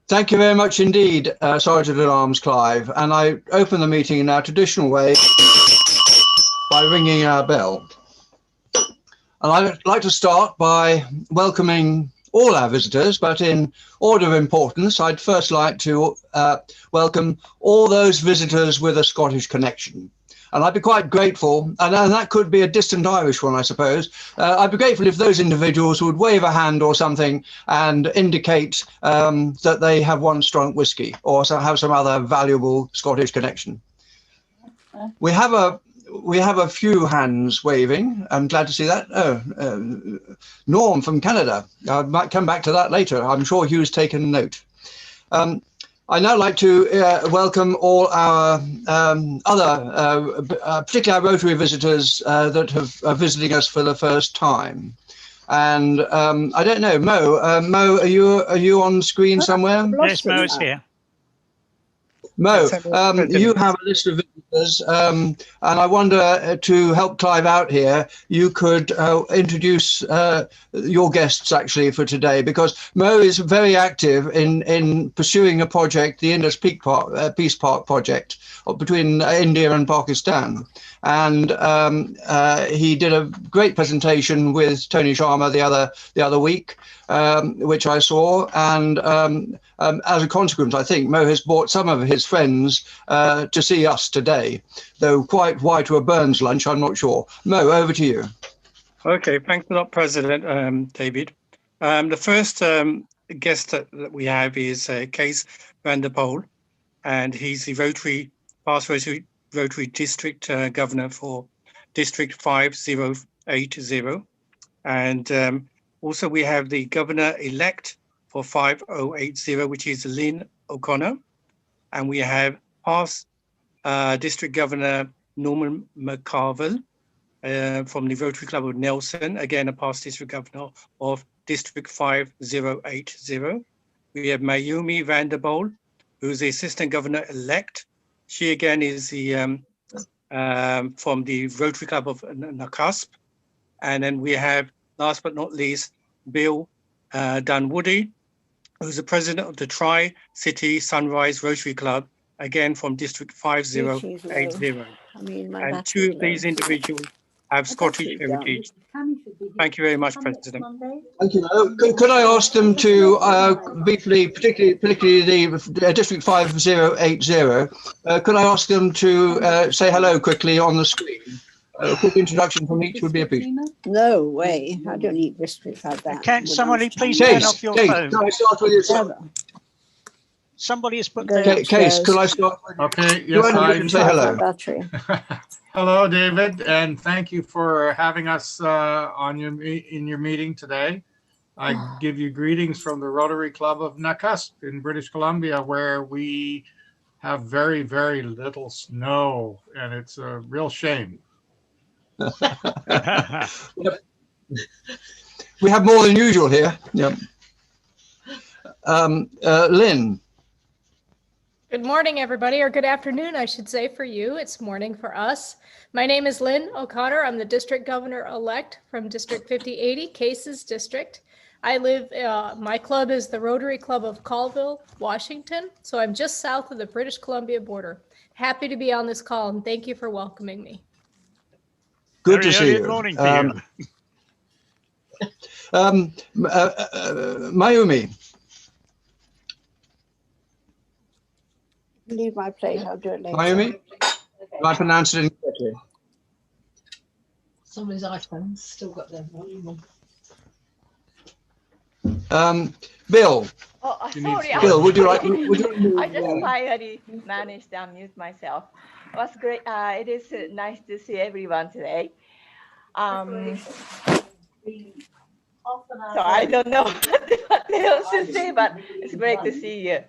Thank you very much indeed, Sergeant at Arms Clive. And I open the meeting in our traditional way by ringing our bell. And I'd like to start by welcoming all our visitors, but in order of importance, I'd first like to welcome all those visitors with a Scottish connection. And I'd be quite grateful, and that could be a distant Irish one, I suppose. I'd be grateful if those individuals would wave a hand or something and indicate that they have once drunk whiskey or have some other valuable Scottish connection. We have a few hands waving. I'm glad to see that. Norm from Canada. I might come back to that later. I'm sure Hugh's taken note. I'd now like to welcome all our particularly our Rotary visitors that are visiting us for the first time. And I don't know, Mo. Mo, are you on screen somewhere? Yes, Mo is here. Mo, you have a list of visitors, and I wonder, to help Clive out here, you could introduce your guests actually for today, because Mo is very active in pursuing a project, the Indus Peace Park project between India and Pakistan. And he did a great presentation with Tony Sharma the other week, which I saw, and as a consequence, I think Mo has brought some of his friends to see us today, though quite why to a Burns lunch, I'm not sure. Mo, over to you. Okay, thanks a lot, President David. The first guest that we have is Kees van der Poel, and he's the past Rotary District Governor for District 5080. And also we have the Governor-elect for 5080, which is Lynn O'Connor. And we have past District Governor Norman McCarville from the Rotary Club of Nelson, again a past District Governor of District 5080. We have Mayumi van der Bol, who's the Assistant Governor-elect. She again is the from the Rotary Club of Nacasp. And then we have, last but not least, Bill Dunwoody, who's the president of the Tri-City Sunrise Rotary Club, again from District 5080. And two of these individuals have Scottish heritage. Thank you very much, President. Thank you. Could I ask them to briefly, particularly the District 5080, could I ask them to say hello quickly on the screen? A quick introduction from each would be appreciated. No way. I don't eat biscuits like that. Can somebody please turn off your phone? Can I start with you? Somebody has put their... Kees, could I start? Okay, yes, I say hello. Hello, David, and thank you for having us in your meeting today. I give you greetings from the Rotary Club of Nacasp in British Columbia, where we have very, very little snow, and it's a real shame. We have more than usual here. Yep. Lynn. Good morning, everybody, or good afternoon, I should say, for you. It's morning for us. My name is Lynn O'Connor. I'm the District Governor-elect from District 5080, Cases District. My club is the Rotary Club of Colville, Washington, so I'm just south of the British Columbia border. Happy to be on this call, and thank you for welcoming me. Good to see you. Good morning to you. Mayumi. Leave my plate, I'll do it later. Mayumi? Have I pronounced it incorrectly? Somebody's iPhone's still got their volume on. Bill. Oh, sorry. Bill, would you like? I just finally managed to unmute myself. It was great. It is nice to see everyone today. So I don't know what else to say, but it's great to see you.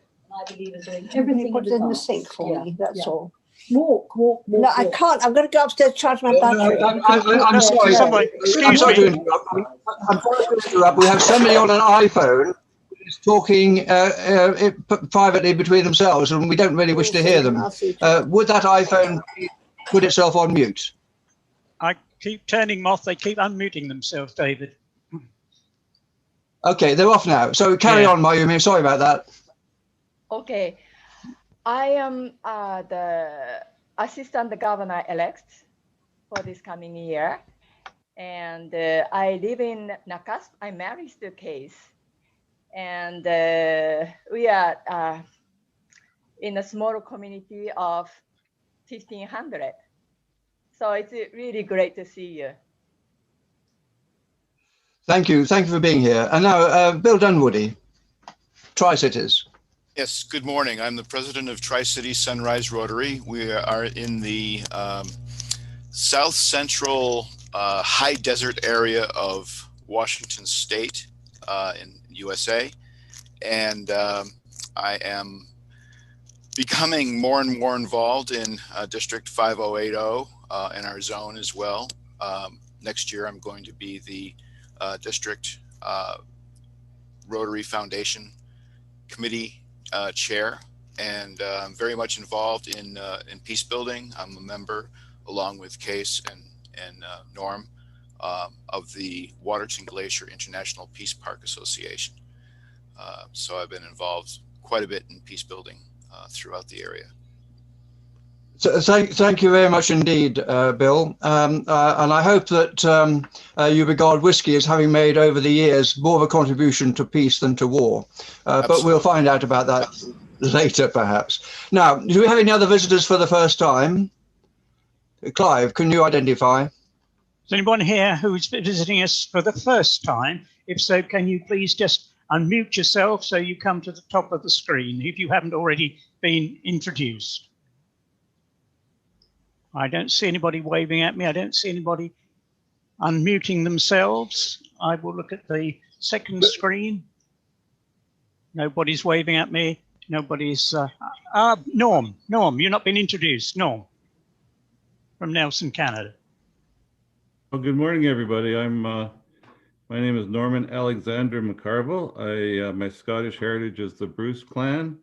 Everything put it in the sink for me, that's all. Walk. No, I can't. I'm going to go upstairs to charge my battery. I'm sorry. Somebody, excuse me. me. I'm sorry to interrupt. We have somebody on an iPhone who's talking privately between themselves, and we don't really wish to hear them. Would that iPhone put itself on mute? I keep turning them off. They keep unmuting themselves, David. Okay, they're off now. So carry on, Mayumi. Sorry about that. Okay, I am the assistant governor-elect for this coming year. And I live in Nakasp. I'm married to Case. And we are in a small community of 1,500. So it's really great to see you. Thank you. Thank you for being here. And now, Bill Dunwoody, Tri-Cities. Yes, good morning. I'm the president of Tri-City Sunrise Rotary. We are in the south central high desert area of Washington State in USA. And I am becoming more and more involved in District 5080 in our zone as well. Next year, I'm going to be the District Rotary Foundation Committee chair, and I'm very much involved in peace building. I'm a member, along with Case and Norm, of the Waterton Glacier International Peace Park Association. So I've been involved quite a bit in peace building throughout the area. So thank you very much indeed, Bill. And I hope that you regard whiskey as having made over the years more of a contribution to peace than to war. But we'll find out about that later, perhaps. Now, do we have any other visitors for the first time? Clive, can you identify? Is anyone here who's visiting us for the first time? If so, can you please just unmute yourself so you come to the top of the screen if you haven't already been introduced? I don't see anybody waving at me. I don't see anybody unmuting themselves. I will look at the second screen. Nobody's waving at me. Nobody's. Norm, you've not been introduced. Norm, from Nelson, Canada. Well, good morning, everybody. My name is Norman Alexander McCarville. My Scottish heritage is the Bruce clan,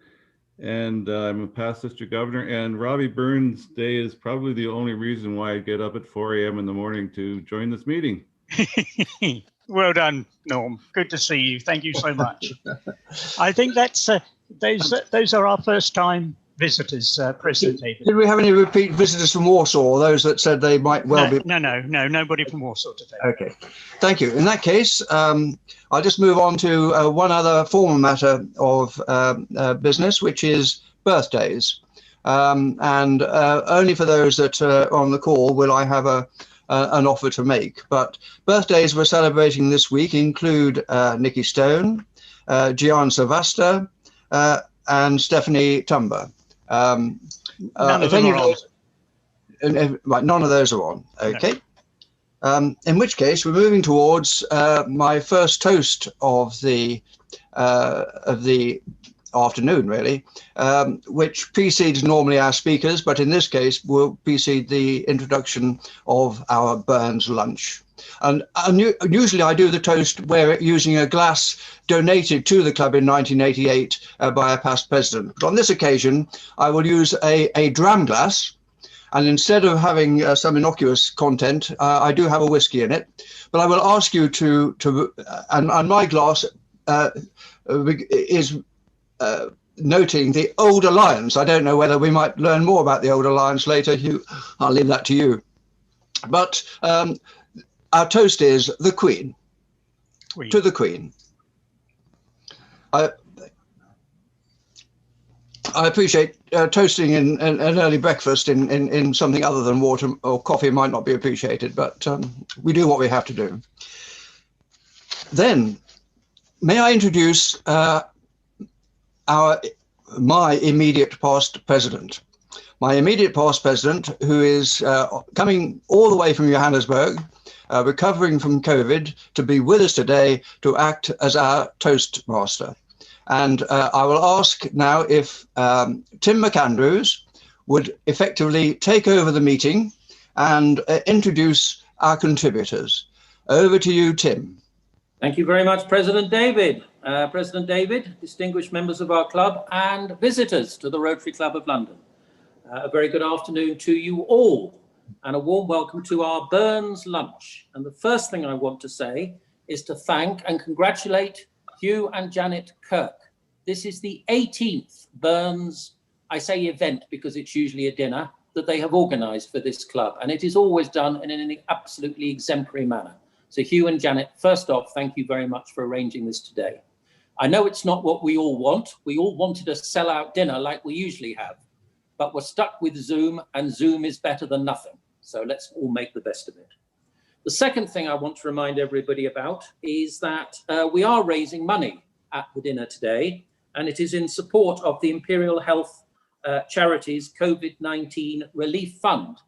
and I'm a past district governor. And Robbie Burns' day is probably the only reason why I get up at 4 a.m. in the morning to join this meeting. Well done, Norm. Good to see you. Thank you so much. I think that's those are our first time visitors, President David. Did we have any repeat visitors from Warsaw, or those that said they might well be? No, nobody from Warsaw today. Okay, thank you. In that case, I'll just move on to one other formal matter of business, which is birthdays. And only for those that are on the call will I have an offer to make. But birthdays we're celebrating this week include Nikki Stone, Gian Savasta, and Stephanie Tumber. None of them are on. Right, none of those are on. Okay. No. In which case, we're moving towards my first toast of the afternoon, really, which precedes normally our speakers, but in this case will precede the introduction of our Burns lunch. And usually I do the toast using a glass donated to the club in 1988 by a past president. But on this occasion, I will use a dram glass. And instead of having some innocuous content, I do have a whiskey in it. But I will ask you and my glass is noting the Old Alliance. I don't know whether we might learn more about the Old Alliance later. I'll leave that to you. But our toast is the Queen. To the Queen. I appreciate toasting in an early breakfast in something other than water or coffee might not be appreciated, but we do what we have to do. Then, may I introduce my immediate past president. My immediate past president, who is coming all the way from Johannesburg, recovering from COVID, to be with us today to act as our Toastmaster. And I will ask now if Tim McAndrews would effectively take over the meeting and introduce our contributors. Over to you, Tim. Thank you very much, President David. President David, distinguished members of our club and visitors to the Rotary Club of London. A very good afternoon to you all and a warm welcome to our Burns lunch. And the first thing I want to say is to thank and congratulate Hugh and Janet Kirk this is the 18th Burns, I say event because it's usually a dinner, that they have organised for this club. And it is always done in an absolutely exemplary manner. So Hugh and Janet, first off, thank you very much for arranging this today. I know it's not what we all want. We all wanted a sellout dinner like we usually have, but we're stuck with Zoom, and Zoom is better than nothing. So let's all make the best of it. The second thing I want to remind everybody about is that we are raising money at the dinner today, and it is in support of the Imperial Health Charities COVID-19 Relief Fund.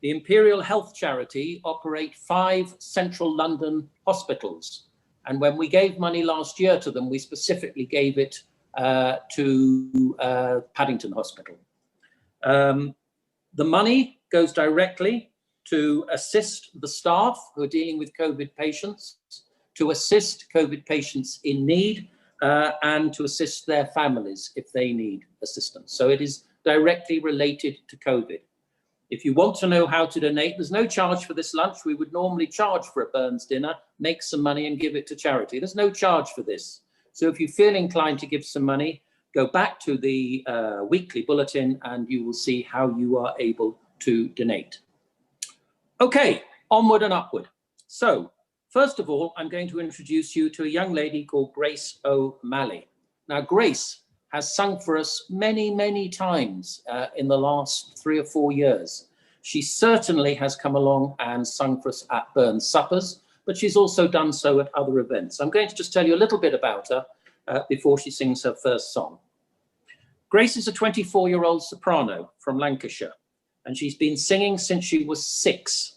The Imperial Health Charity operate 5 central London hospitals. And when we gave money last year to them, we specifically gave it to Paddington Hospital. The money goes directly to assist the staff who are dealing with COVID patients, to assist COVID patients in need, and to assist their families if they need assistance. So it is directly related to COVID. If you want to know how to donate, there's no charge for this lunch. We would normally charge for a Burns dinner, make some money and give it to charity. There's no charge for this. So if you feel inclined to give some money, go back to the weekly bulletin and you will see how you are able to donate. Okay, onward and upward. So first of all, I'm going to introduce you to a young lady called Grace O'Malley. Now, Grace has sung for us many, many times in the last 3 or 4 years. She certainly has come along and sung for us at Burns Suppers, but she's also done so at other events. I'm going to just tell you a little bit about her before she sings her first song. Grace is a 24-year-old soprano from Lancashire, and she's been singing since she was 6.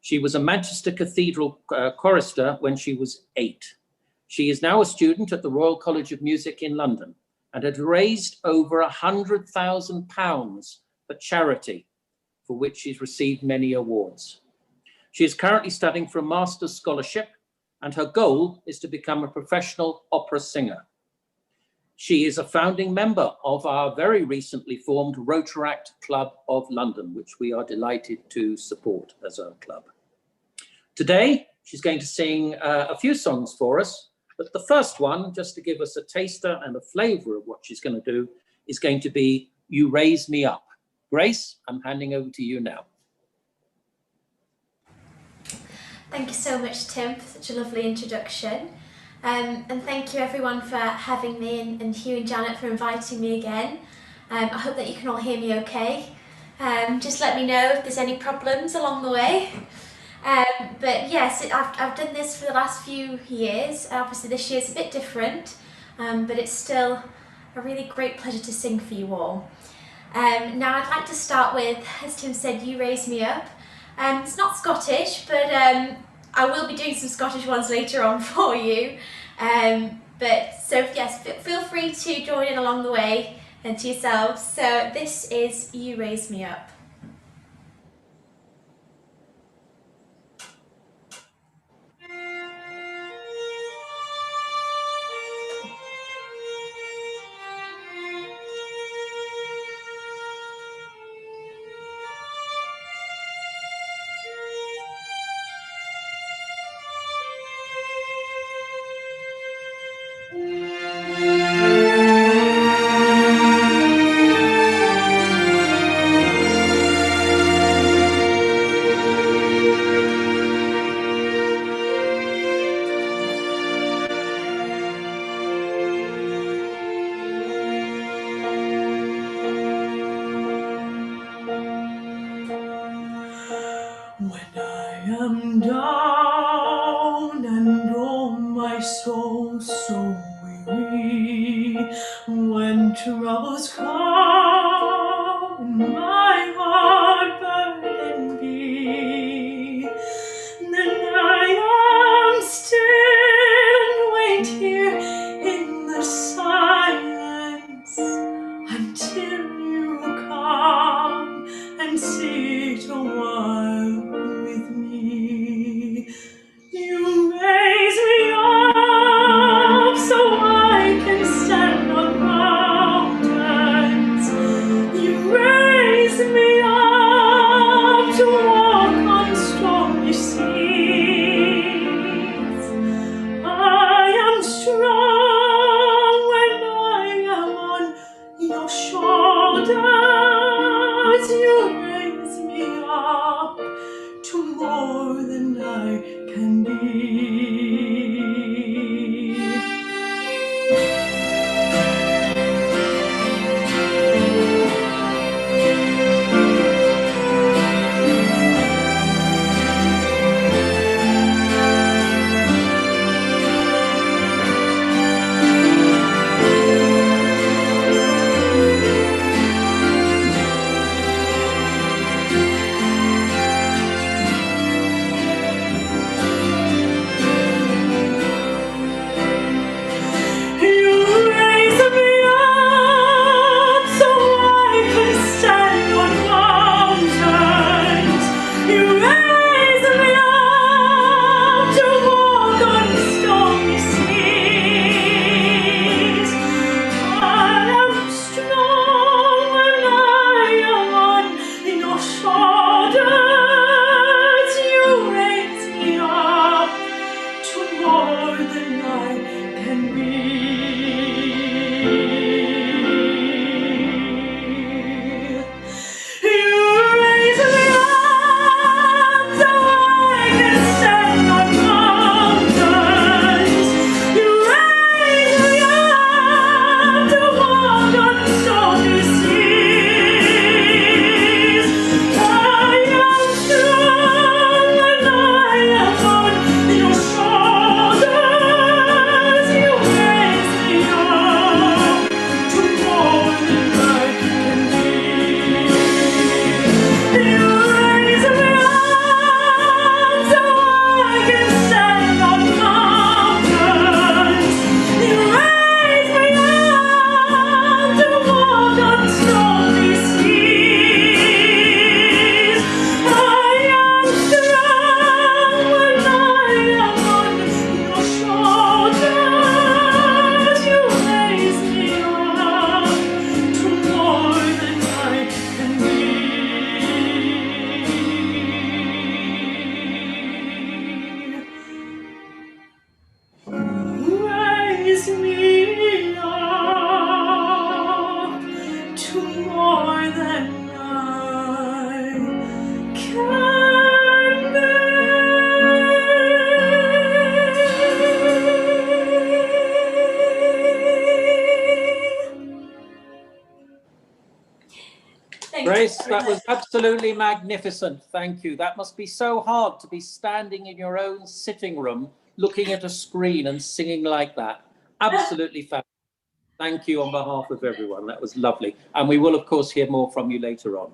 She was a Manchester Cathedral chorister when she was 8. She is now a student at the Royal College of Music in London, and had raised over £100,000 for charity, for which she's received many awards. She is currently studying for a master's scholarship, and her goal is to become a professional opera singer. She is a founding member of our very recently formed Rotary Club of London, which we are delighted to support as our club. Today, she's going to sing a few songs for us. But the first one, just to give us a taster and a flavour of what she's going to do, is going to be You Raise Me Up. Grace, I'm handing over to you now. Thank you so much, Tim, for such a lovely introduction. And thank you everyone for having me, and Hugh and Janet for inviting me again. I hope that you can all hear me okay. Just let me know if there's any problems along the way. But yes, I've done this for the last few years. Obviously this year's a bit different, but it's still a really great pleasure to sing for you all. Now I'd like to start with, as Tim said, You Raise Me Up. It's not Scottish, but I will be doing some Scottish ones later on for you. But so yes, feel free to join in along the way and to yourselves. So this is You Raise Me Up. Raise me Grace, that was absolutely magnificent. Thank you. That must be so hard to be standing in your own sitting room, looking at a screen and singing like that. Absolutely fabulous. Thank you on behalf of everyone. That was lovely. And we will, of course, hear more from you later on.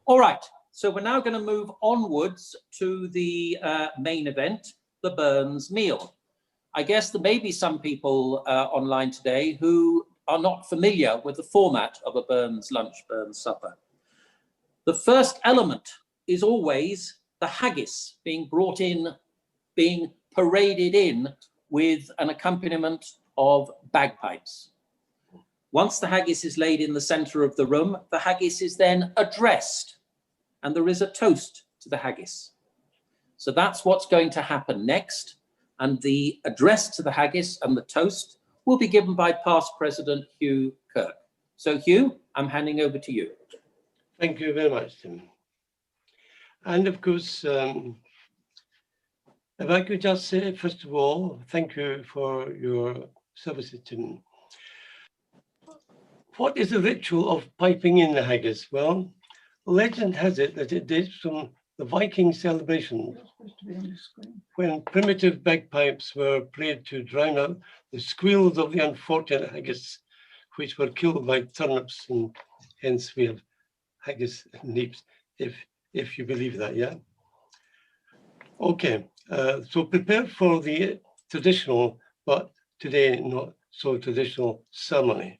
All right. So we're now going to move onwards to the main event, the Burns meal. I guess there may be some people online today who are not familiar with the format of a Burns lunch, Burns supper. The first element is always the haggis being brought in, being paraded in with an accompaniment of bagpipes. Once the haggis is laid in the center of the room, the haggis is then addressed and there is a toast to the haggis. So that's what's going to happen next. And the address to the haggis and the toast will be given by past President Hugh Kirk. So Hugh, I'm handing over to you. Thank you very much, Tim. And of course, if I could just say, first of all, thank you for your services, Tim. What is the ritual of piping in the haggis? Well, legend has it that it dates from the Viking celebration, when primitive bagpipes were played to drown out the squeals of the unfortunate haggis, which were killed by turnips, and hence we have haggis and neeps, if you believe that, yeah? Okay, so prepare for the traditional, but today not so traditional ceremony.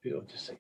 To 6.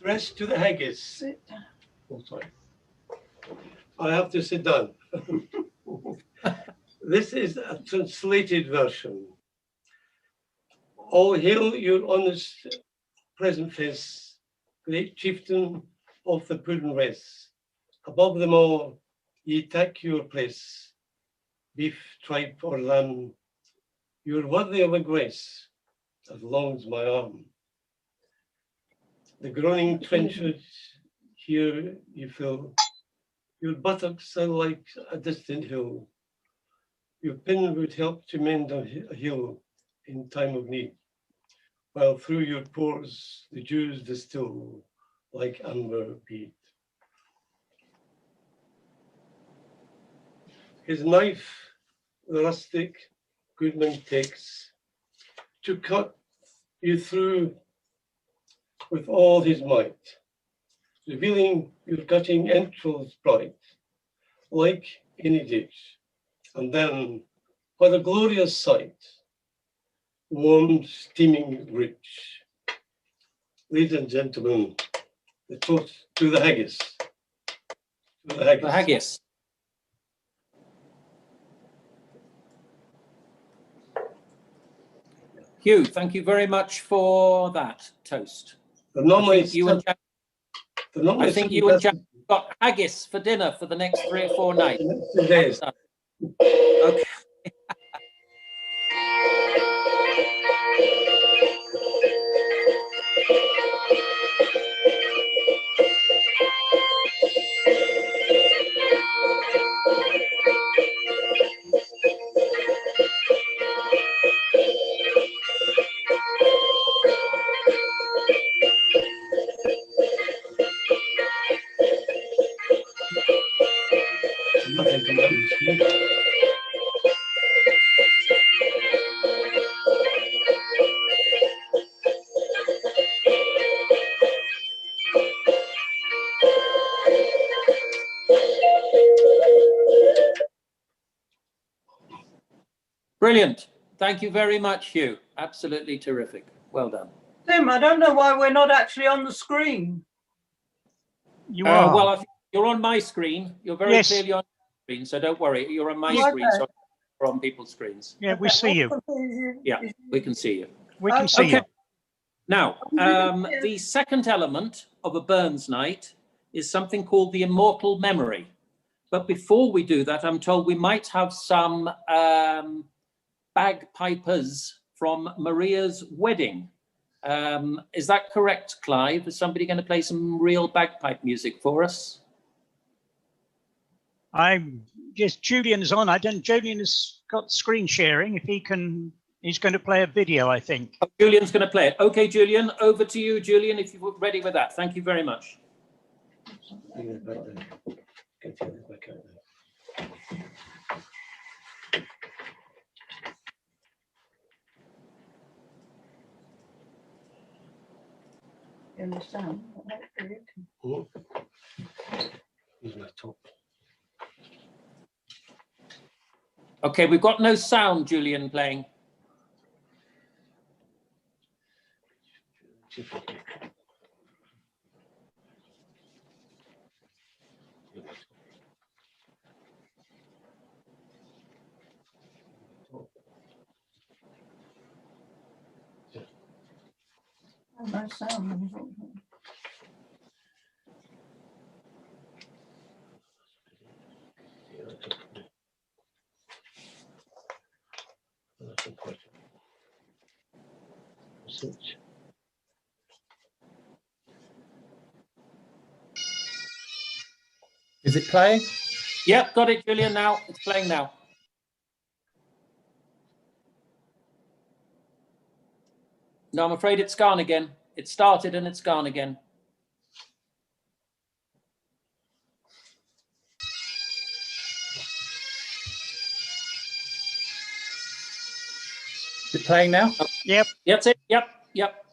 Dress to the haggis. Oh, sorry. I have to sit down. This is a translated version. All hail your honest present face, great chieftain of the Puddin' race. Above them all, ye take your place. Beef, tripe, or lamb, you're worthy of a grace as long as my arm. The groaning trenches here you fill. Your buttocks are like a distant hill. Your pin would help to mend a hill in time of need, while through your pores the dews distill like amber bead. His knife, the rustic goodman takes, to cut you through with all his might, revealing your gutting entrails bright, like any ditch. And then, what a glorious sight, warm, steaming, rich. Ladies and gentlemen, the toast to the haggis. To the haggis. The haggis. Hugh, thank you very much for that toast. I think you and Jack got haggis for dinner for the next 3 or 4 nights. Days. Okay. Brilliant. Thank you very much, Hugh. Absolutely terrific. Well done. Tim, I don't know why we're not actually on the screen. You are. Well, I think you're on my screen. You're very Yes. clearly on my screen, so don't worry. You're on my Oh, screen, okay. so we're on people's screens. Yeah, we see you. Yeah, we can see you. We can see Okay. you. Now, the second element of a Burns night is something called the immortal memory. But before we do that, I'm told we might have some bagpipers from Maria's wedding. Is that correct, Clive? Is somebody going to play some real bagpipe music for us? Yes, Julian's on. Julian has got screen sharing. If he can, he's going to play a video, I think. Oh, Julian's going to play it. Okay, Julian, over to you, Julian, if you're ready with that. Thank you very much. You understand? Okay, we've got no sound, Julian, playing. No sound. Is it playing? Yep, got it, Julian, now. It's playing now. No, I'm afraid it's gone again. It started and it's gone again. Is it playing now? Yep. That's it. Yep. Yep.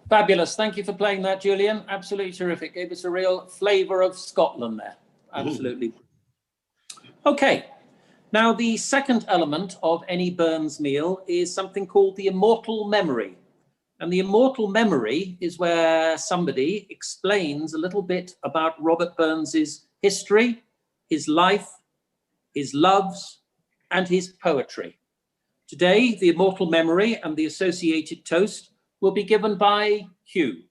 Fabulous. Thank you for playing that, Julian. Absolutely terrific. Gave us a real flavour of Scotland there. Absolutely. Okay. Now, the second element of any Burns meal is something called the immortal memory. And the immortal memory is where somebody explains a little bit about Robert Burns's history, his life, his loves, and his poetry. Today, the immortal memory and the associated toast will be given by Hugh.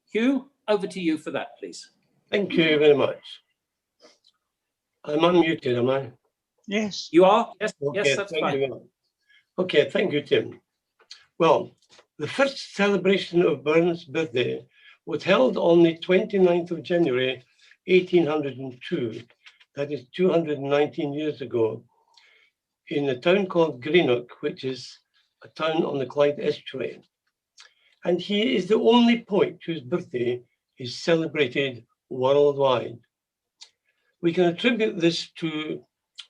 Hugh, over to you for that, please. Thank you very much. I'm unmuted, am I? Yes. You are? Yes, Okay, yes, that's thank you fine. very much. Okay, thank you, Tim. Well, the first celebration of Burns' birthday was held on the 29th of January, 1802. That is 219 years ago, in a town called Greenock, which is a town on the Clyde estuary. And he is the only poet whose birthday is celebrated worldwide. We can attribute this to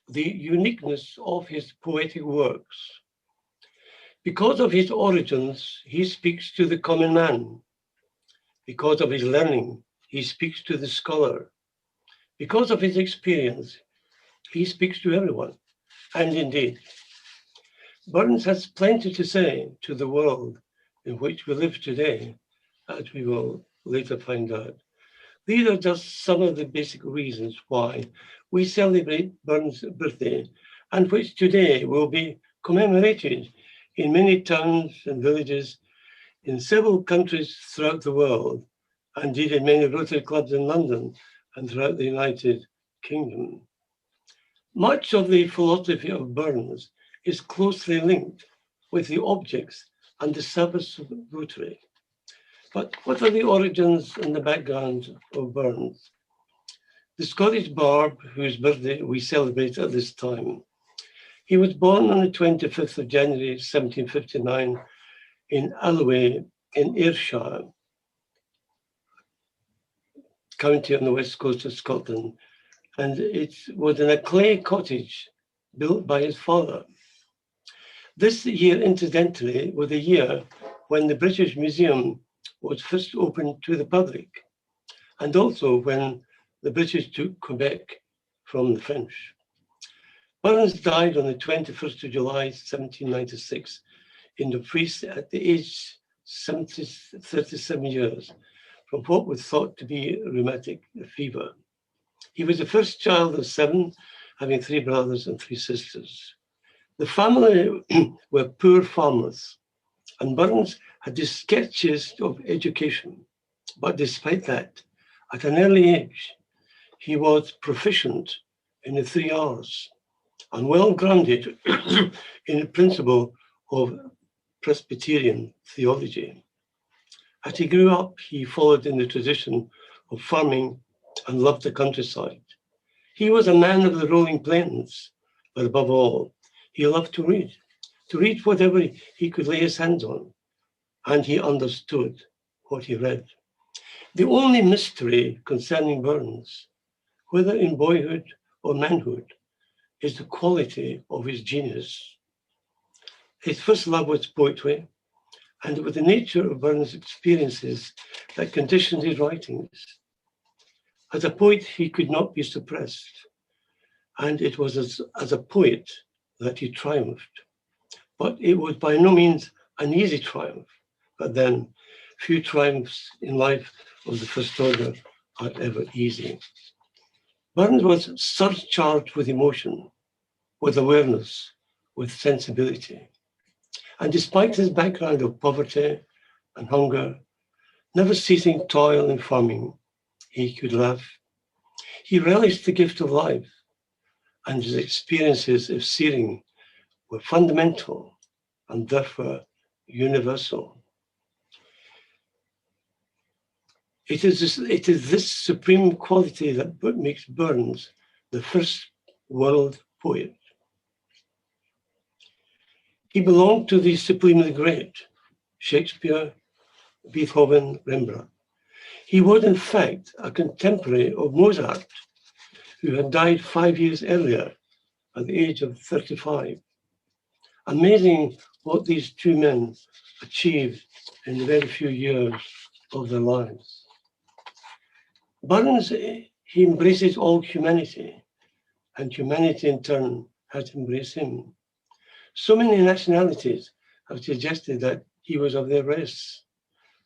the uniqueness of his poetic works. Because of his origins, he speaks to the common man. Because of his learning, he speaks to the scholar. Because of his experience, he speaks to everyone. And indeed, Burns has plenty to say to the world in which we live today, as we will later find out. These are just some of the basic reasons why we celebrate Burns' birthday, and which today will be commemorated in many towns and villages in several countries throughout the world, and indeed in many Rotary clubs in London and throughout the United Kingdom. Much of the philosophy of Burns is closely linked with the objects and the service of Rotary. But what are the origins and the background of Burns? The Scottish bard, whose birthday we celebrate at this time, he was born on the 25th of January, 1759, in Alloway in Ayrshire, county on the west coast of Scotland, and it was in a clay cottage built by his father. This year, incidentally, was the year when the British Museum was first opened to the public, and also when the British took Quebec from the French. Burns died on the 21st of July, 1796, in the priest at the age of 37 years, from what was thought to be rheumatic fever. He was the first child of 7, having 3 brothers and 3 sisters. The family were poor farmers, and Burns had the sketchiest of education. But despite that, at an early age, he was proficient in the 3 R's and well grounded in the principle of Presbyterian theology. As he grew up, he followed in the tradition of farming and loved the countryside. He was a man of the rolling plains, but above all, he loved to read whatever he could lay his hands on, and he understood what he read. The only mystery concerning Burns, whether in boyhood or manhood, is the quality of his genius. His first love was poetry, and it was the nature of Burns' experiences that conditioned his writings. As a poet, he could not be suppressed, and it was as a poet that he triumphed. But it was by no means an easy triumph. But then, few triumphs in life of the first order are ever easy. Burns was surcharged with emotion, with awareness, with sensibility. And despite his background of poverty and hunger, never ceasing toil in farming, he could laugh. He relished the gift of life, and his experiences of searing were fundamental and therefore universal. It is this supreme quality that makes Burns the first world poet. He belonged to the supremely great, Shakespeare, Beethoven, Rembrandt. He was in fact a contemporary of Mozart, who had died 5 years earlier at the age of 35. Amazing what these 2 men achieved in the very few years of their lives. Burns, he embraces all humanity, and humanity in turn has embraced him. So many nationalities have suggested that he was of their race.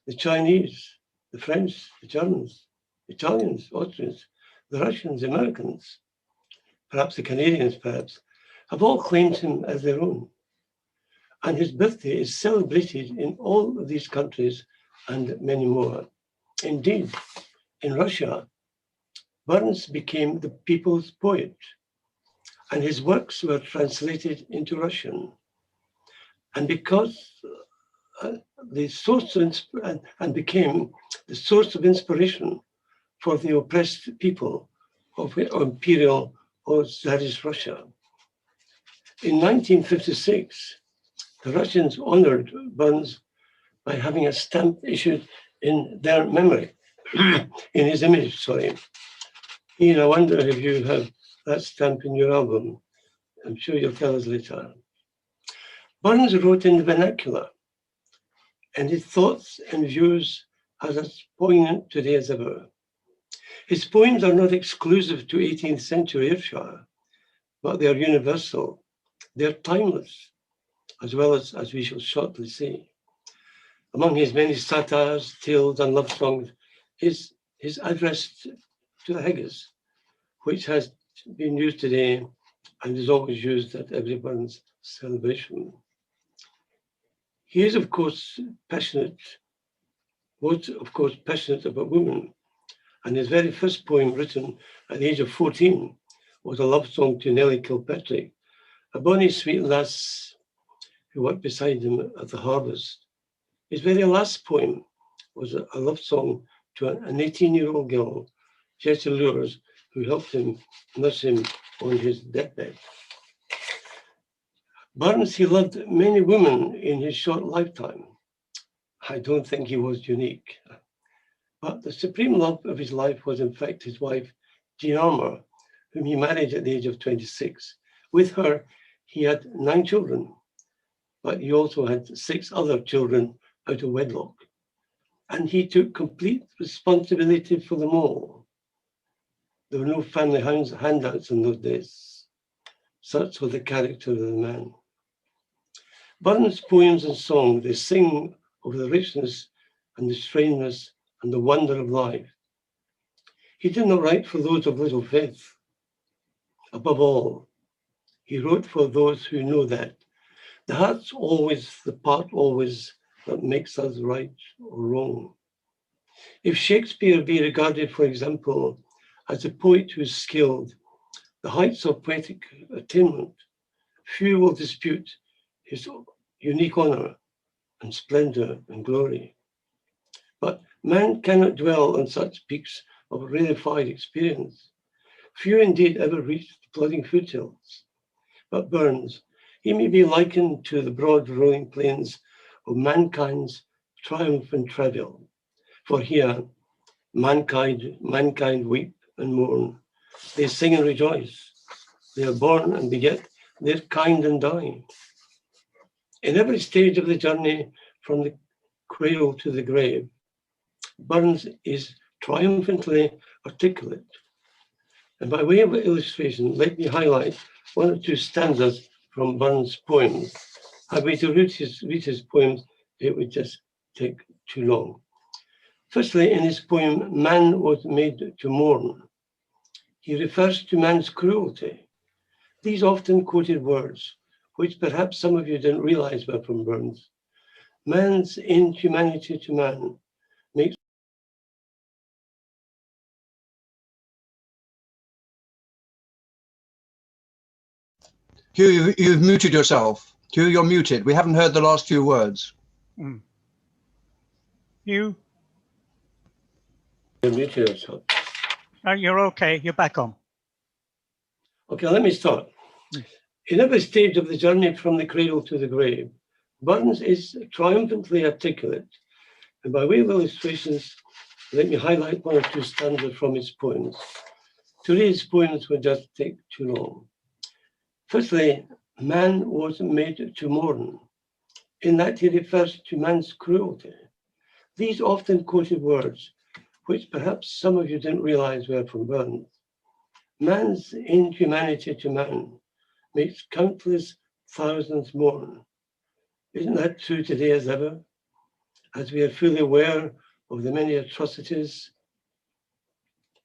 the Chinese, the French, the Germans, Italians, Austrians, the Russians, the Americans, perhaps the Canadians, perhaps, have all claimed him as their own. And his birthday is celebrated in all of these countries and many more. Indeed, in Russia, Burns became the people's poet, and his works were translated into Russian. And because the source of and became the source of inspiration for the oppressed people of Imperial or Tsarist Russia. In 1956, the Russians honored Burns by having a stamp issued in their memory, in his image, sorry. Ian, I wonder if you have that stamp in your album. I'm sure you'll tell us later. Burns wrote in the vernacular, and his thoughts and views are as poignant today as ever. His poems are not exclusive to 18th century Ayrshire, but they are universal. They're timeless, as well as we shall shortly see. Among his many satires, tales, and love songs is his address to the Haggis, which has been used today and is always used at every Burns celebration. He is, of course, passionate about women, and his very first poem, written at the age of 14, was a love song to Nellie Kilpatrick, a bonny sweet lass who worked beside him at the harvest. His very last poem was a love song to an 18-year-old girl, Jessie Lures, who helped him nurse him on his deathbed. Burns, he loved many women in his short lifetime. I don't think he was unique. But the supreme love of his life was, in fact, his wife, Jean Armour, whom he married at the age of 26. With her, he had 9 children, but he also had 6 other children out of wedlock. And he took complete responsibility for them all. There were no family handouts in those days. Such was the character of the man. Burns' poems and songs, they sing of the richness and the strangeness and the wonder of life. He did not write for those of little faith. Above all, he wrote for those who know that the heart's always the part always that makes us right or wrong. If Shakespeare be regarded, for example, as a poet who is skilled, the heights of poetic attainment, few will dispute his unique honor and splendor and glory. But man cannot dwell on such peaks of rarefied experience. Few indeed ever reach the plodding foothills. But Burns, he may be likened to the broad rolling plains of mankind's triumphant travel. For here, mankind weep and mourn. They sing and rejoice. They are born and beget their kind and die. In every stage of the journey from the cradle to the grave, Burns is triumphantly articulate. And by way of illustration, let me highlight 1 or 2 stanzas from Burns' poems. Had we to read his poems, it would just take too long. Firstly, in his poem, Man Was Made to Mourn, he refers to man's cruelty. These often quoted words, which perhaps some of you didn't realize were from Burns. Man's inhumanity to man makes Hugh, you've muted yourself. Hugh, you're muted. We haven't heard the last few words. Hugh? You muted yourself. Oh, you're okay. You're back on. Okay, let me start. In every stage of the journey from the cradle to the grave, Burns is triumphantly articulate. And by way of illustrations, let me highlight 1 or 2 stanzas from his poems. To read his poems would just take too long. Firstly, man was made to mourn, in that he refers to man's cruelty. These often quoted words, which perhaps some of you didn't realize were from Burns. Man's inhumanity to man makes countless thousands mourn. Isn't that true today as ever? as we are fully aware of the many atrocities,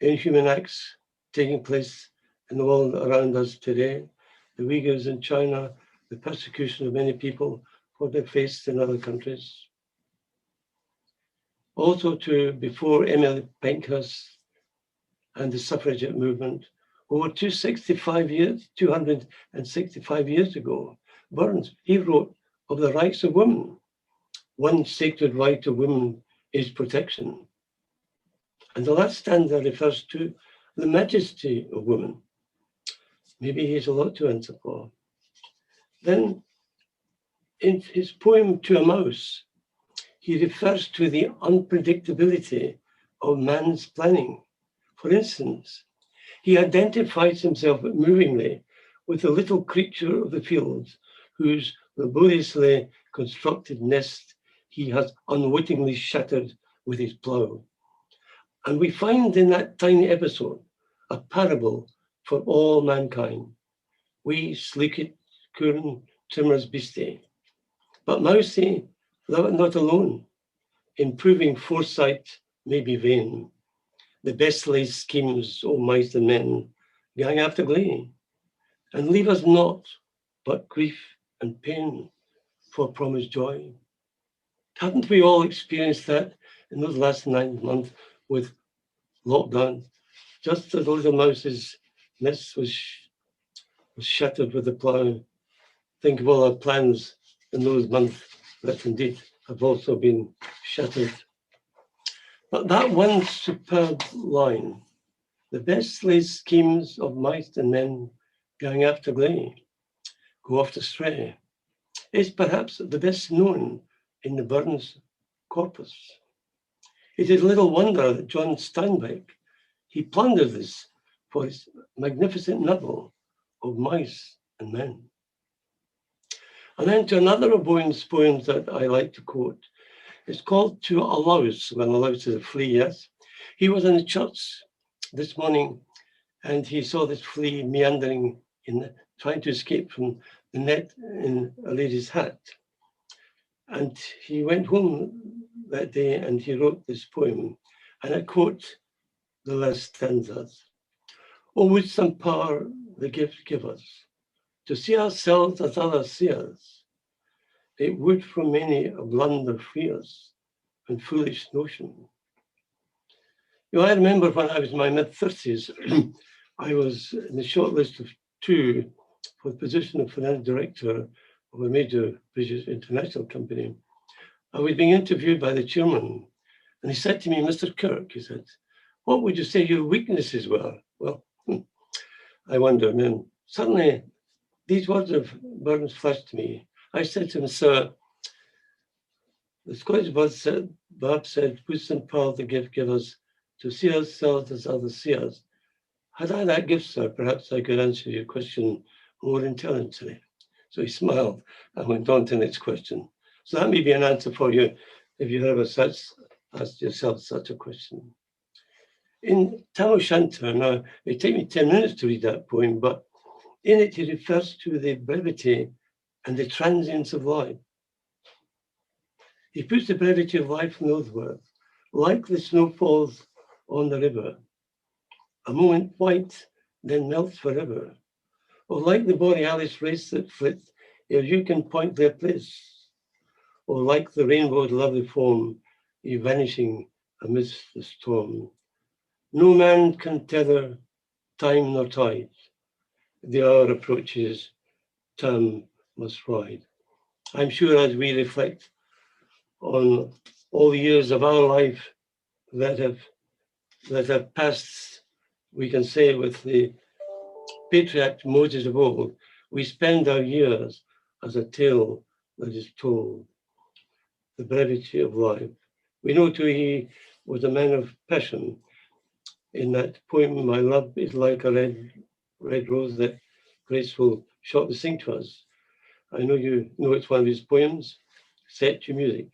inhuman acts taking place in the world around us today, the Uyghurs in China, the persecution of many people for their faith in other countries. Also to before Emily Pankhurst and the suffragette movement, over 265 years ago, Burns, he wrote of the rights of women. One sacred right of women is protection. And the last stanza refers to the majesty of women. Maybe he has a lot to answer for. Then in his poem To a Mouse, he refers to the unpredictability of man's planning. For instance, he identifies himself movingly with a little creature of the fields whose laboriously constructed nest he has unwittingly shattered with his plough. And we find in that tiny episode a parable for all mankind. We sleekit curn timmer's beastie, but Mousey, thou art not alone. Improving foresight may be vain. The best laid schemes, O mice and men, gang after glee, and leave us naught but grief and pain for promised joy. Haven't we all experienced that in those last 9 months with lockdown? Just as the little mouse's nest was shattered with the plough. Think of all our plans in those months that indeed have also been shattered. But that one superb line, the best laid schemes of mice and men going after glee, go oft astray, is perhaps the best known in the Burns corpus. It is little wonder that John Steinbeck, he plundered this for his magnificent novel of mice and men. And then to another of Bowen's poems that I like to quote, it's called To a Louse, when a louse is a flea, yes. He was in the church this morning and he saw this flea meandering trying to escape from the net in a lady's hat. And he went home that day and he wrote this poem, and I quote the last stanzas. Oh, would some power the gift give us, to see ourselves as others see us. It would from many a blunder free us and foolish notion. You know, I remember when I was in my mid-30s, I was in the short list of 2 for the position of finance director of a major British international company. I was being interviewed by the chairman, and he said to me, Mr. Kirk, he said, what would you say your weaknesses were? Well, I wonder, and suddenly these words of Burns flashed to me. I said to him, sir, the Scottish Barb said, wisdom, power, the gift give us to see ourselves as others see us. Had I that gift, sir, perhaps I could answer your question more intelligently. So he smiled and went on to the next question. So that may be an answer for you if you ever asked yourself such a question. In Tam O'Shanter, now it take me 10 minutes to read that poem, but in it he refers to the brevity and the transience of life. He puts the brevity of life in those words, like the snow falls on the river, a moment white, then melts forever, or like the borealis race that flits, ere you can point their place, or like the rainbow's lovely form, vanishing amidst the storm. No man can tether time nor tide. The hour approaches, time must ride. I'm sure as we reflect on all the years of our life that have passed, we can say with the patriarch Moses of old, we spend our years as a tale that is told, the brevity of life. We know too he was a man of passion. In that poem, my love is like a red rose that graceful shot to sing to us. I know you know it's one of his poems, set to music.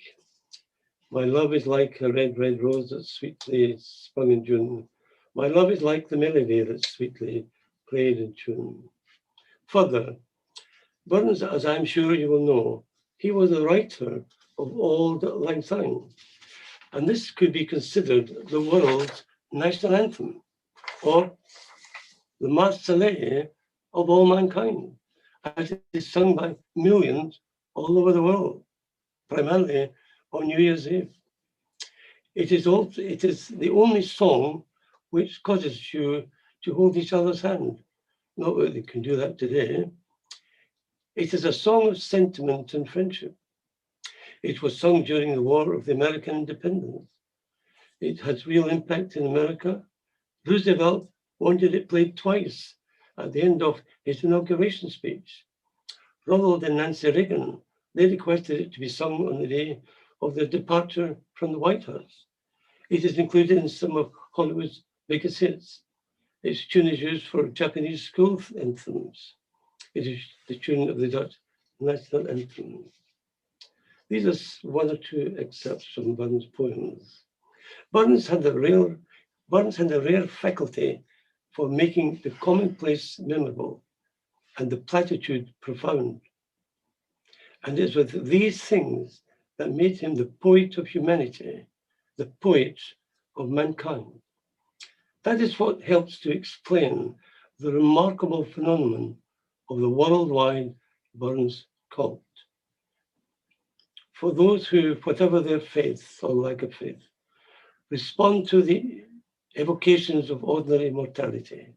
My love is like a red rose that sweetly sprung in June. My love is like the melody that sweetly played in tune. Further, Burns, as I'm sure you will know, he was a writer of Auld Lang Syne. And this could be considered the world's national anthem, or the Marseillaise of all mankind, as it is sung by millions all over the world, primarily on New Year's Eve. It is the only song which causes you to hold each other's hand. Not that they can do that today. It is a song of sentiment and friendship. It was sung during the War of the American Independence. It has real impact in America. Roosevelt wanted it played twice at the end of his inauguration speech. Ronald and Nancy Reagan, they requested it to be sung on the day of their departure from the White House. It is included in some of Hollywood's biggest hits. Its tune is used for Japanese school anthems. It is the tune of the Dutch national anthem. These are one or two excerpts from Burns' poems. Burns had a rare faculty for making the commonplace memorable and the platitude profound. And it's with these things that made him the poet of humanity, the poet of mankind. That is what helps to explain the remarkable phenomenon of the worldwide Burns cult. For those who, whatever their faith or lack of faith, respond to the evocations of ordinary mortality,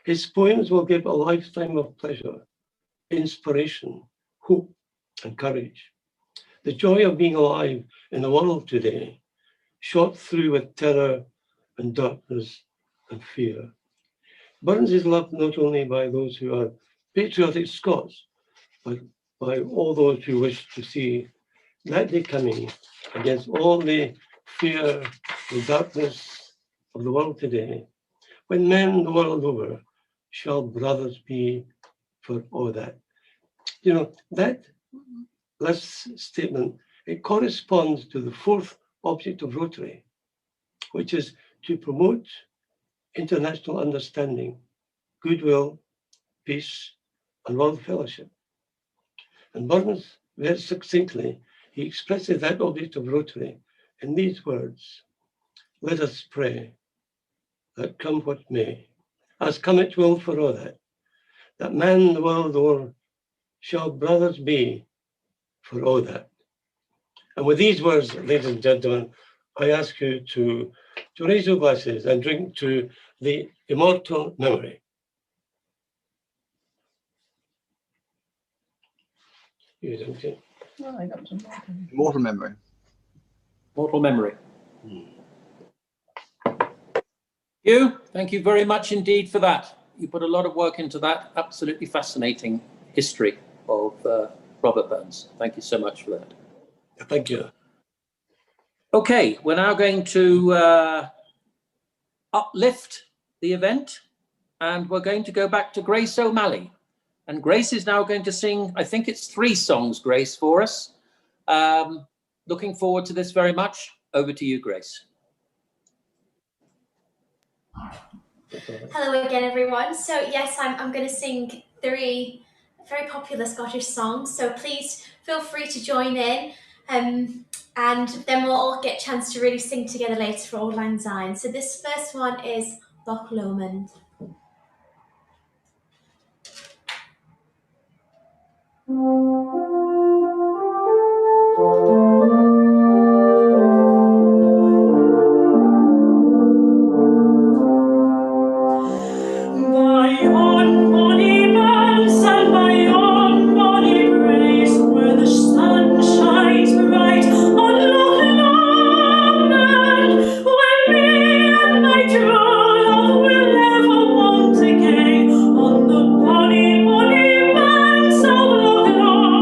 his poems will give a lifetime of pleasure, inspiration, hope, and courage. The joy of being alive in the world today, shot through with terror and darkness and fear. Burns is loved not only by those who are patriotic Scots, but by all those who wish to see that day coming against all the fear and darkness of the world today, when men the world over shall brothers be for all that. You know, that last statement, it corresponds to the fourth object of Rotary, which is to promote international understanding, goodwill, peace, and world fellowship. And Burns, very succinctly, he expresses that object of Rotary in these words: "Let us pray that come what may, as come it will for all that man the world o'er shall brothers be for all that." And with these words, ladies and gentlemen, I ask you to raise your glasses and drink to the immortal memory. You don't it? No, I got some more. Immortal memory. Mortal memory. Thank you very much indeed for that. You put a lot of work into that. Absolutely fascinating history of Robert Burns. Thank you so much for that. Thank you. Okay, we're now going to uplift the event, and we're going to go back to Grace O'Malley. And Grace is now going to sing, I think it's 3 songs, Grace, for us. Looking forward to this very much. Over to you, Grace. Hello again, everyone. So yes, I'm going to sing 3 very popular Scottish songs. So please feel free to join in, and then we'll all get a chance to really sing together later for Auld Lang Syne. So this first one is Loch Lomond. On the bonny, bonny banks of Loch Lomond.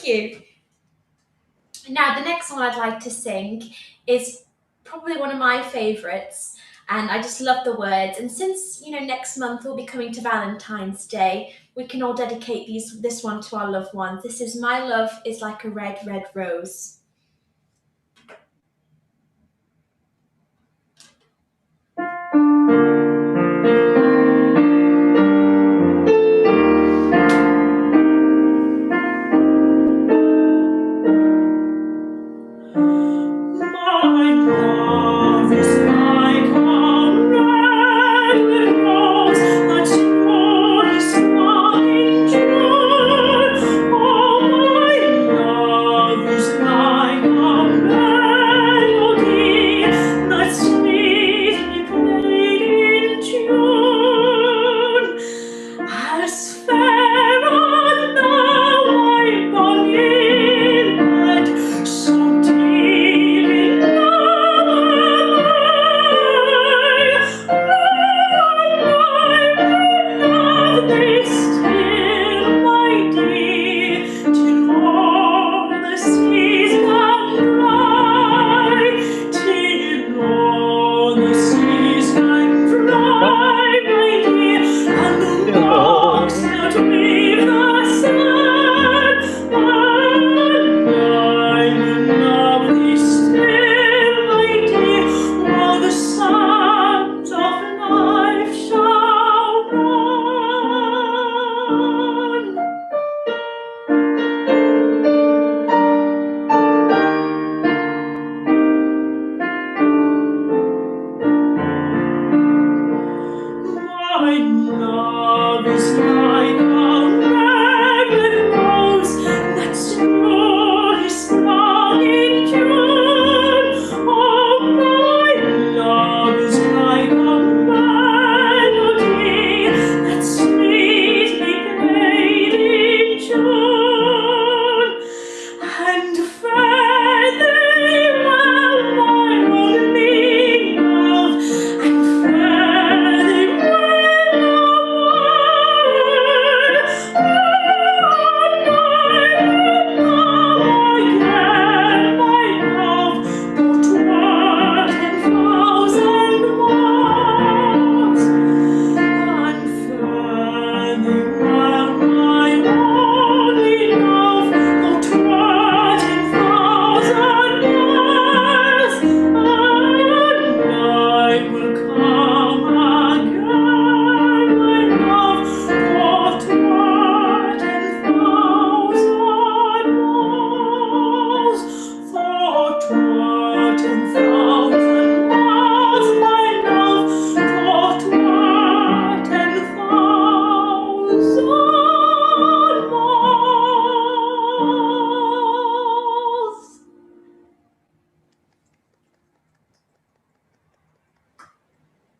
you. Now, the next one I'd like to sing is probably one of my favourites, and I just love the words. And since, you know, next month we'll be coming to Valentine's Day, we can all dedicate this one to our loved ones. This is My Love is Like a Red, Red Rose.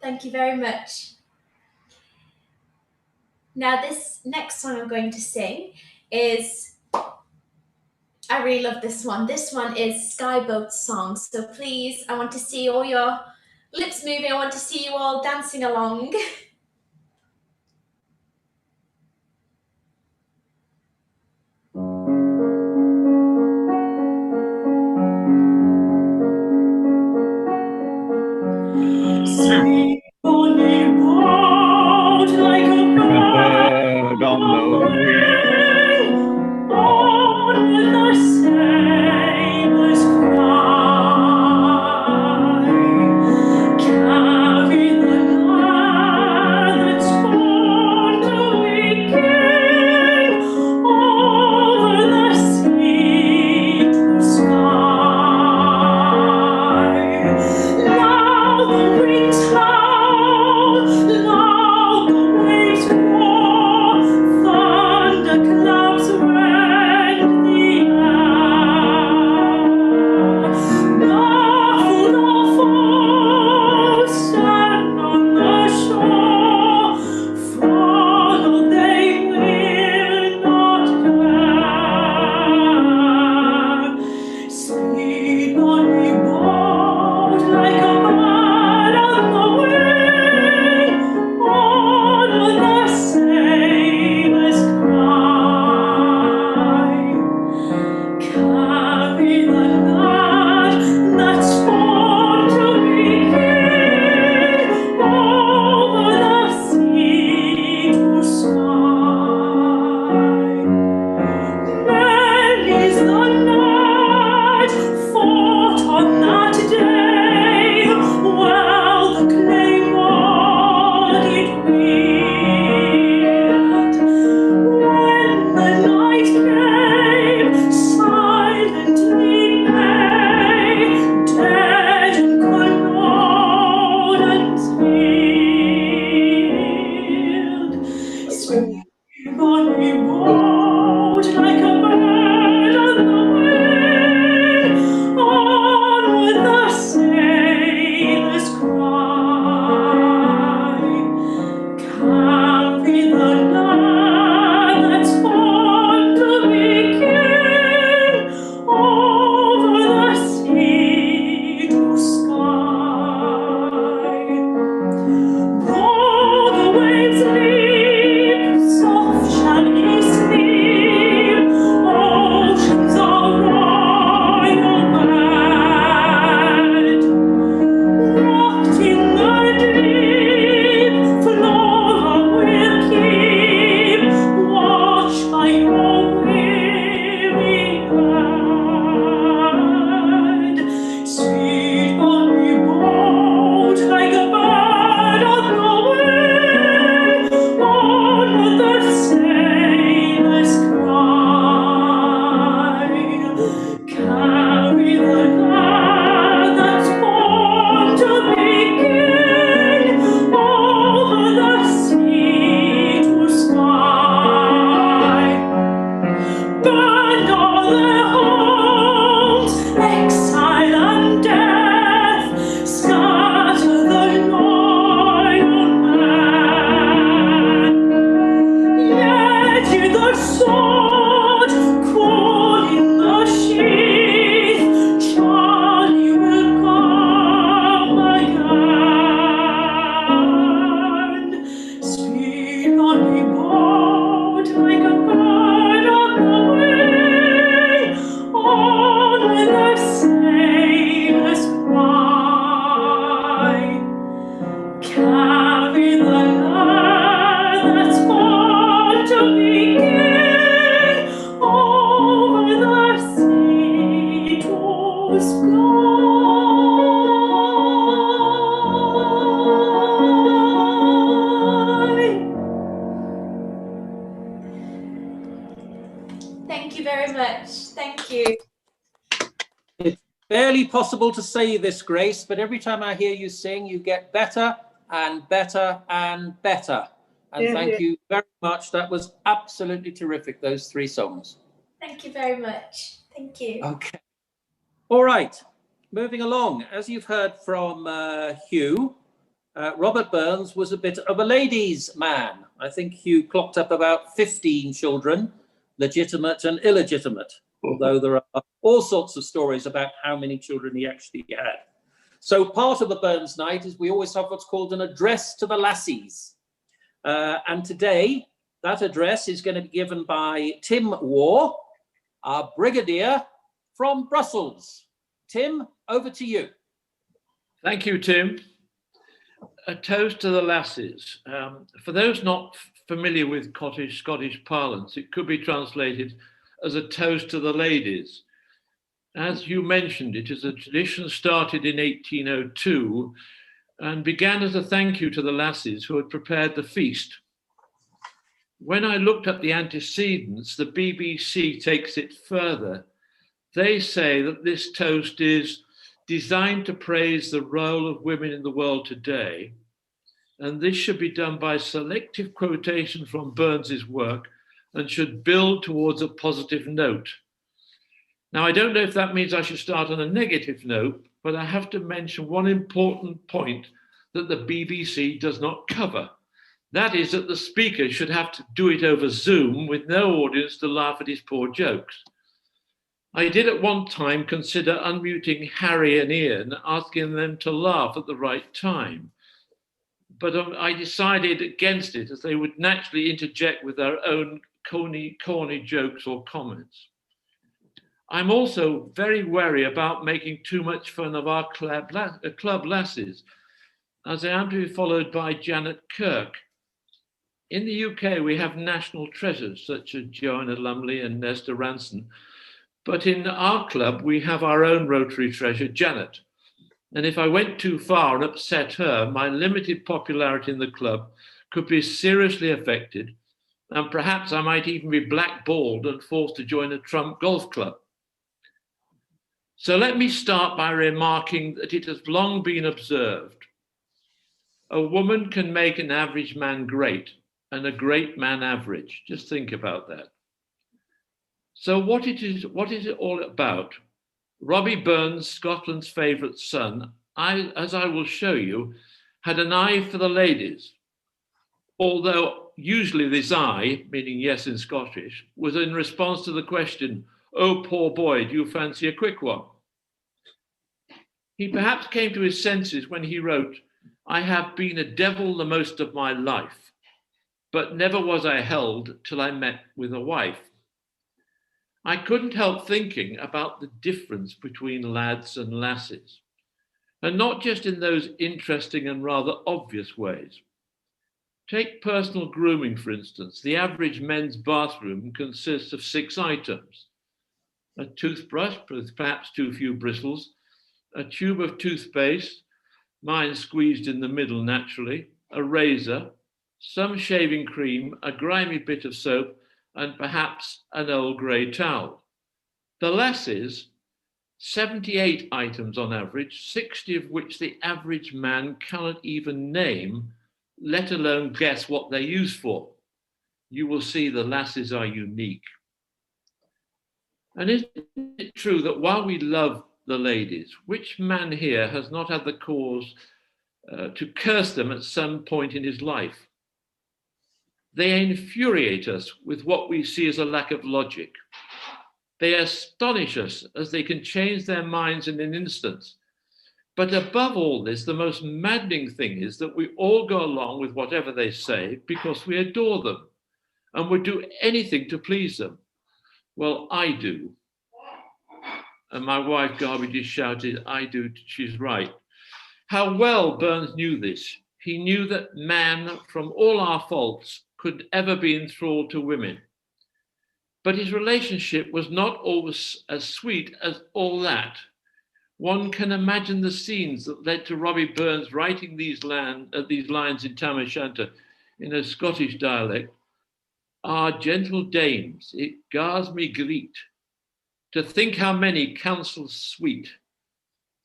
Thank you very much. Now, this next song I'm going to sing is, I really love this one. This one is Skyboat's song. So please, I want to see all your lips moving. I want to see you all dancing along. Sleep on a boat like a bird on the wing, on with the sailors cry, carry the light barely possible to say this, Grace, but every time I hear you sing, you get better and better and better. And Yeah, thank yeah. you very much. That was absolutely terrific, those 3 songs. Thank you very much. Thank you. Okay. All right. Moving along. As you've heard from Hugh, Robert Burns was a bit of a ladies' man. I think Hugh clocked up about 15 children, legitimate and illegitimate, although there are all sorts of stories about how many children he actually had. So part of the Burns night is we always have what's called an address to the lassies. And today, that address is going to be given by Tim Waugh, our brigadier from Brussels. Tim, over to you. Thank you, Tim. A toast to the lasses. For those not familiar with Scottish parlance, it could be translated as a toast to the ladies. As you mentioned, it is a tradition started in 1802 and began as a thank you to the lasses who had prepared the feast. When I looked up the antecedents, the BBC takes it further. They say that this toast is designed to praise the role of women in the world today, and this should be done by selective quotation from Burns's work and should build towards a positive note. Now, I don't know if that means I should start on a negative note, but I have to mention one important point that the BBC does not cover. That is that the speaker should have to do it over Zoom with no audience to laugh at his poor jokes. I did at one time consider unmuting Harry and Ian, asking them to laugh at the right time. But I decided against it as they would naturally interject with their own corny jokes or comments. I'm also very wary about making too much fun of our club lasses, as I am to be followed by Janet Kirk. In the UK, we have national treasures such as Joanna Lumley and Nesta Ranson, but in our club, we have our own Rotary treasure, Janet. And if I went too far and upset her, my limited popularity in the club could be seriously affected, and perhaps I might even be blackballed and forced to join a Trump golf club. So let me start by remarking that it has long been observed. A woman can make an average man great and a great man average. Just think about that. So what is it all about? Robbie Burns, Scotland's favourite son, as I will show you, had an eye for the ladies. Although usually this eye, meaning yes in Scottish, was in response to the question, "Oh, poor boy, do you fancy a quick one?" He perhaps came to his senses when he wrote, "I have been a devil the most of my life, but never was I held till I met with a wife." I couldn't help thinking about the difference between lads and lasses, and not just in those interesting and rather obvious ways. Take personal grooming, for instance. The average men's bathroom consists of 6 items: a toothbrush, with perhaps too few bristles, a tube of toothpaste, mine squeezed in the middle naturally, a razor, some shaving cream, a grimy bit of soap, and perhaps an old grey towel. The lasses, 78 items on average, 60 of which the average man cannot even name, let alone guess what they're used for. You will see the lasses are unique. And isn't it true that while we love the ladies, which man here has not had the cause to curse them at some point in his life? They infuriate us with what we see as a lack of logic. They astonish us as they can change their minds in an instant. But above all this, the most maddening thing is that we all go along with whatever they say because we adore them and would do anything to please them. Well, I do. And my wife, Garby, just shouted, "I do, she's right." How well Burns knew this. He knew that man, from all our faults, could ever be enthralled to women. But his relationship was not always as sweet as all that. One can imagine the scenes that led to Robbie Burns writing these lines in Tam O'Shanter in a Scottish dialect. "Ah, gentle dames, it gars me greet, to think how many counsels sweet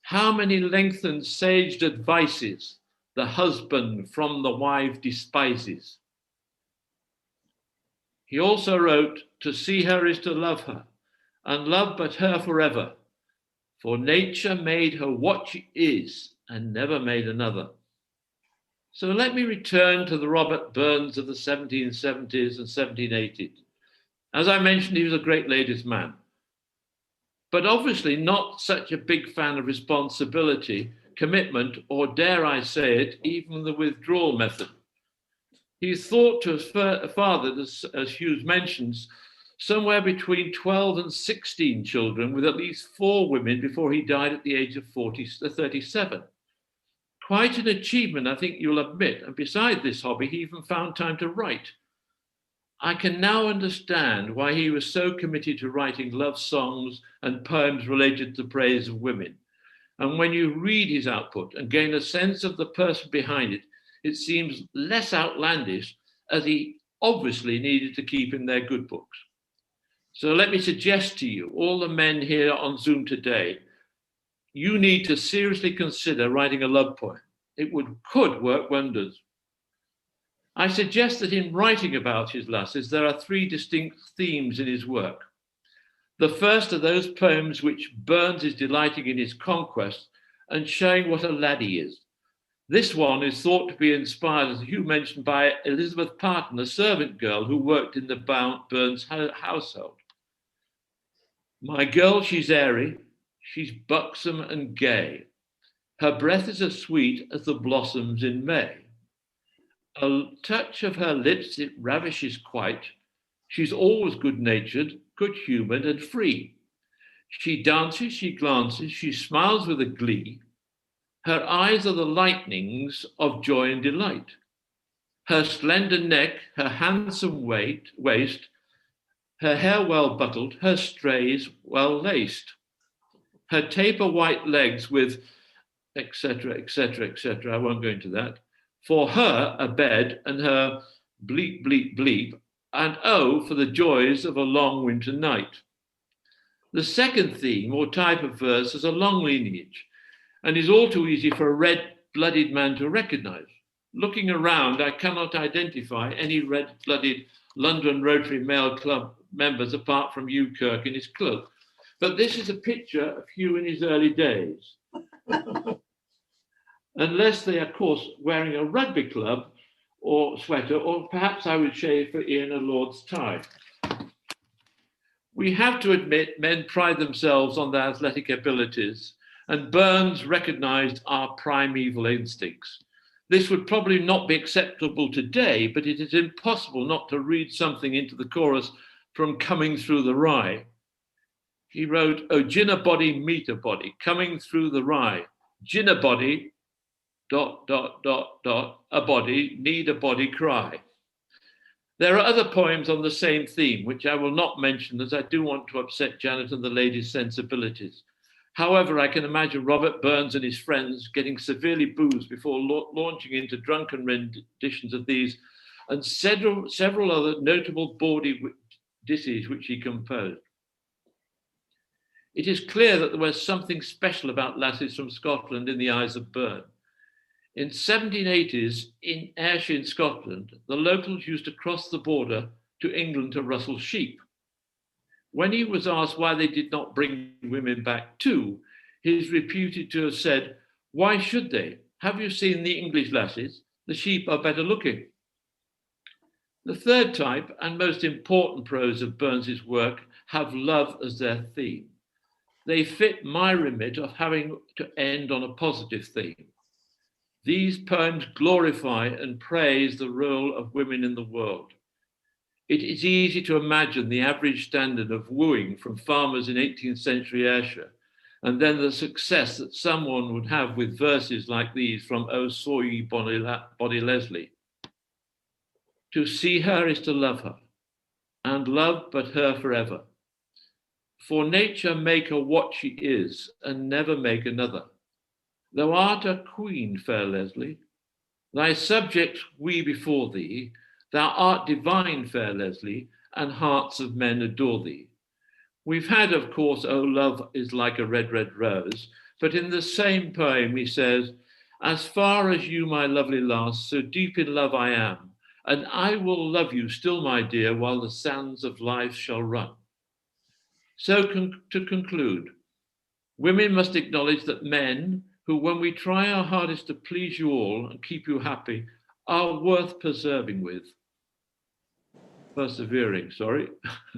How many lengthened saged advices the husband from the wife despises. He also wrote, to see her is to love her, and love but her forever. For nature made her what she is, and never made another. So let me return to the Robert Burns of the 1770s and 1780s. As I mentioned, he was a great ladies' man, but obviously not such a big fan of responsibility, commitment, or dare I say it, even the withdrawal method. He's thought to have fathered, as Hughes mentions, somewhere between 12 and 16 children with at least 4 women before he died at the age of 37. Quite an achievement, I think you'll admit. And beside this hobby, he even found time to write. I can now understand why he was so committed to writing love songs and poems related to praise of women. And when you read his output and gain a sense of the person behind it, it seems less outlandish, as he obviously needed to keep in their good books. So let me suggest to you, all the men here on Zoom today, you need to seriously consider writing a love poem. It could work wonders. I suggest that in writing about his lasses, there are 3 distinct themes in his work. The first are those poems which Burns is delighting in his conquest and showing what a lad he is. This one is thought to be inspired, as Hugh mentioned, by Elizabeth Parton, a servant girl who worked in the Burns household. My girl, she's airy, she's buxom and gay. Her breath is as sweet as the blossoms in May. A touch of her lips, it ravishes quite. She's always good-natured, good-humoured and free. She dances, she glances, she smiles with a glee. Her eyes are the lightnings of joy and delight. Her slender neck, her handsome waist, her hair well buckled, her strays well laced. Her taper white legs with etc., etc., etc. I won't go into that. For her, a bed, and her bleep, bleep, bleep, and oh, for the joys of a long winter night. The second theme or type of verse has a long lineage and is all too easy for a red-blooded man to recognize. Looking around, I cannot identify any red-blooded London Rotary Male Club members apart from Hugh Kirk in his cloak. But this is a picture of Hugh in his early days. Unless they are, of course, wearing a rugby club or sweater, or perhaps I would shave for Ian a Lord's tie. We have to admit men pride themselves on their athletic abilities, and Burns recognized our primeval instincts. This would probably not be acceptable today, but it is impossible not to read something into the chorus from Coming Through the Rye. He wrote, "Oh, gin a body, meet a body, coming through the rye. Gin a body, ... a body, need a body cry." There are other poems on the same theme, which I will not mention as I do want to upset Janet and the ladies' sensibilities. However, I can imagine Robert Burns and his friends getting severely boozed before launching into drunken renditions of these and several other notable bawdy ditties which he composed. It is clear that there was something special about lasses from Scotland in the eyes of Burns. In 1780s, in Ayrshire in Scotland, the locals used to cross the border to England to rustle sheep. When he was asked why they did not bring women back too, he is reputed to have said, "Why should they? Have you seen the English lasses? The sheep are better looking." The third type and most important prose of Burns's work have love as their theme. They fit my remit of having to end on a positive theme. These poems glorify and praise the role of women in the world. It is easy to imagine the average standard of wooing from farmers in 18th century Ayrshire, and then the success that someone would have with verses like these from "Oh, saw ye Bonnie Leslie." To see her is to love her, and love but her forever. For nature make her what she is, and never make another. Thou art a queen, fair Leslie. Thy subjects we before thee. Thou art divine, fair Leslie, and hearts of men adore thee. We've had, of course, "Oh, love is like a red, red rose," But in the same poem, he says, as far as you, my lovely lass, so deep in love I am, and I will love you still, my dear, while the sands of life shall run. So to conclude, women must acknowledge that men who, when we try our hardest to please you all and keep you happy, are worth persevering, sorry,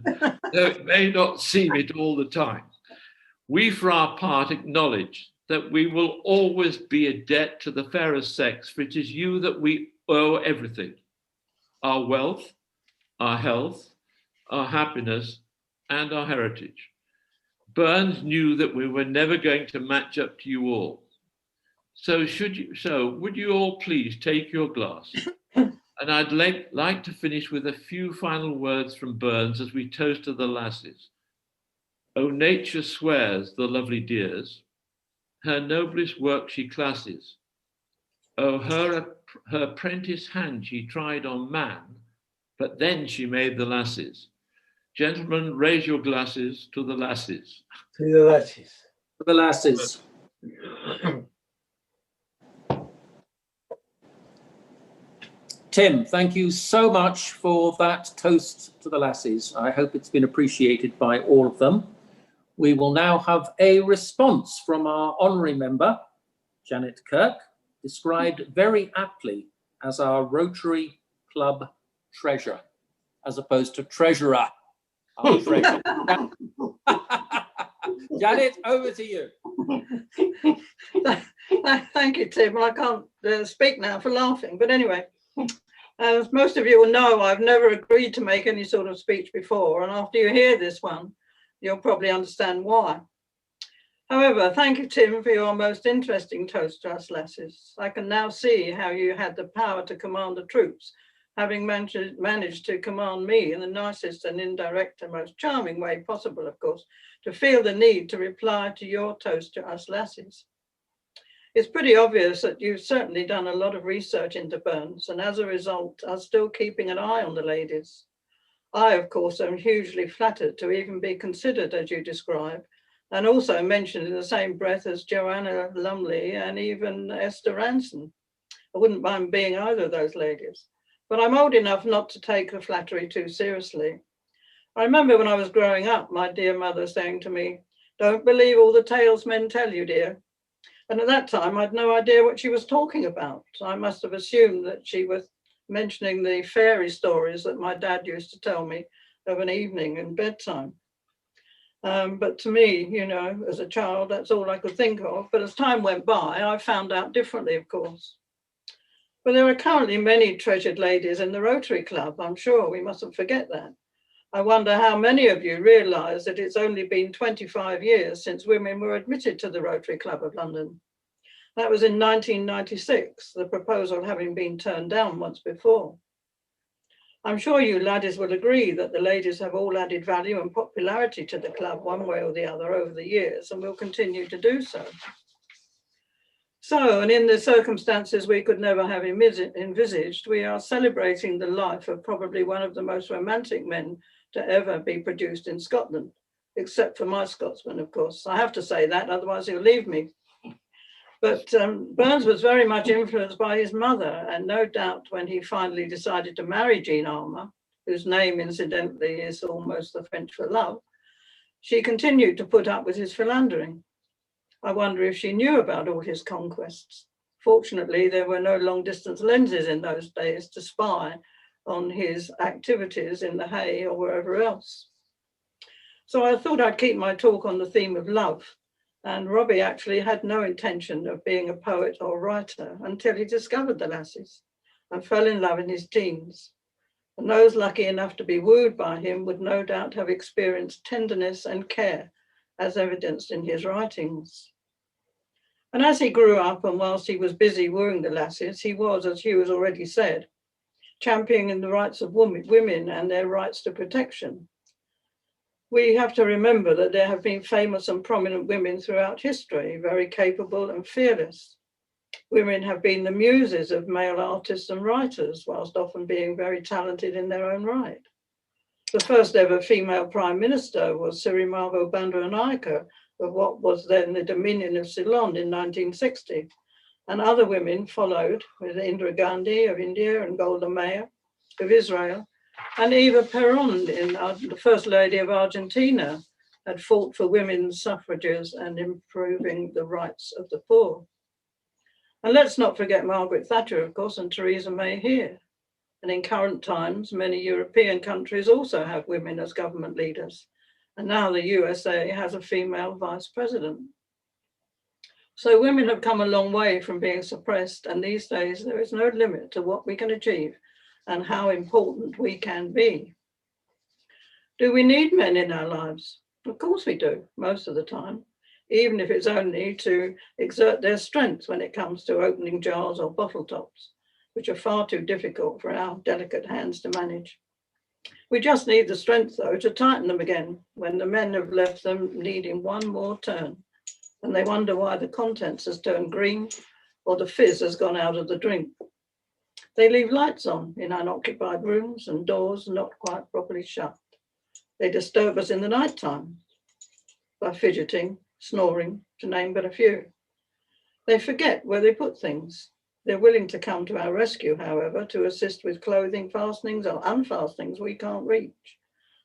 though it may not seem it all the time. We, for our part, acknowledge that we will always be a debt to the fairer sex, for it is you that we owe everything, our wealth, our health, our happiness, and our heritage. Burns knew that we were never going to match up to you all. So would you all please take your glass? And I'd like to finish with a few final words from Burns as we toast to the lasses. Oh, nature swears, the lovely dears, her noblest work she classes. Oh, her apprentice hand she tried on man, but then she made the lasses. Gentlemen, raise your glasses to the lasses. To the lasses. To the lasses. Tim, thank you so much for that toast to the lasses. I hope it's been appreciated by all of them. We will now have a response from our honorary member, Janet Kirk, described very aptly as our Rotary Club treasure, as opposed to treasurer. Our treasure. Janet, over to you. Thank you, Tim. I can't speak now for laughing, but anyway, as most of you will know, I've never agreed to make any sort of speech before, and after you hear this one, you'll probably understand why. However, thank you, Tim, for your most interesting toast to us lasses. I can now see how you had the power to command the troops, having managed to command me in the nicest and indirect and most charming way possible, of course, to feel the need to reply to your toast to us lasses. It's pretty obvious that you've certainly done a lot of research into Burns, and as a result are still keeping an eye on the ladies. I, of course, am hugely flattered to even be considered as you describe, and also mentioned in the same breath as Joanna Lumley and even Esther Ranson. I wouldn't mind being either of those ladies, but I'm old enough not to take the flattery too seriously. I remember when I was growing up, my dear mother saying to me, "Don't believe all the tales men tell you, dear." And at that time, I'd no idea what she was talking about. I must have assumed that she was mentioning the fairy stories that my dad used to tell me of an evening and bedtime. But to me, you know, as a child, that's all I could think of. But as time went by, I found out differently, of course. But there are currently many treasured ladies in the Rotary Club, I'm sure. We mustn't forget that. I wonder how many of you realise that it's only been 25 years since women were admitted to the Rotary Club of London. That was in 1996, the proposal having been turned down once before. I'm sure you laddies will agree that the ladies have all added value and popularity to the club one way or the other over the years, and will continue to do so. So, and in the circumstances we could never have envisaged, we are celebrating the life of probably one of the most romantic men to ever be produced in Scotland, except for my Scotsman, of course. I have to say that, otherwise he'll leave me. But Burns was very much influenced by his mother, and no doubt when he finally decided to marry Jean Armour, whose name incidentally is almost the French for love, she continued to put up with his philandering. I wonder if she knew about all his conquests. Fortunately, there were no long-distance lenses in those days to spy on his activities in the Hay or wherever else. So I thought I'd keep my talk on the theme of love. And Robbie actually had no intention of being a poet or writer until he discovered the lasses and fell in love in his teens. And those lucky enough to be wooed by him would no doubt have experienced tenderness and care, as evidenced in his writings. And as he grew up, and whilst he was busy wooing the lasses, he was, as Hugh has already said, championing the rights of women and their rights to protection. We have to remember that there have been famous and prominent women throughout history, very capable and fearless. Women have been the muses of male artists and writers, whilst often being very talented in their own right. The first ever female prime minister was Sirimavo Bandaranaike, of what was then the Dominion of Ceylon in 1960. And other women followed, with Indira Gandhi of India and Golda Meir of Israel, and Eva Perón, the First Lady of Argentina, had fought for women's suffrages and improving the rights of the poor. And let's not forget Margaret Thatcher, of course, and Theresa May here. And in current times, many European countries also have women as government leaders. And now the USA has a female vice president. So women have come a long way from being suppressed, and these days there is no limit to what we can achieve and how important we can be. Do we need men in our lives? Of course we do, most of the time, even if it's only to exert their strength when it comes to opening jars or bottle tops, which are far too difficult for our delicate hands to manage. We just need the strength, though, to tighten them again when the men have left them needing one more turn, and they wonder why the contents has turned green or the fizz has gone out of the drink. They leave lights on in unoccupied rooms and doors not quite properly shut. They disturb us in the night time by fidgeting, snoring, to name but a few. They forget where they put things. They're willing to come to our rescue, however, to assist with clothing fastenings or unfastenings we can't reach.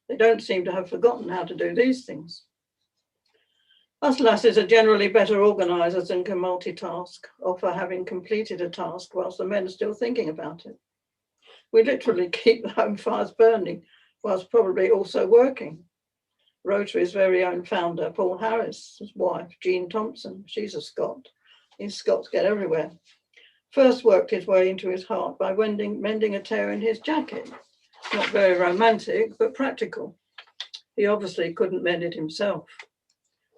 They don't seem to have forgotten how to do these things. Us lasses are generally better organisers and can multitask, often having completed a task whilst the men are still thinking about it. We literally keep the home fires burning whilst probably also working. Rotary's very own founder, Paul Harris's wife, Jean Thompson, she's a Scot. These Scots get everywhere. First worked his way into his heart by mending a tear in his jacket. Not very romantic, but practical. He obviously couldn't mend it himself.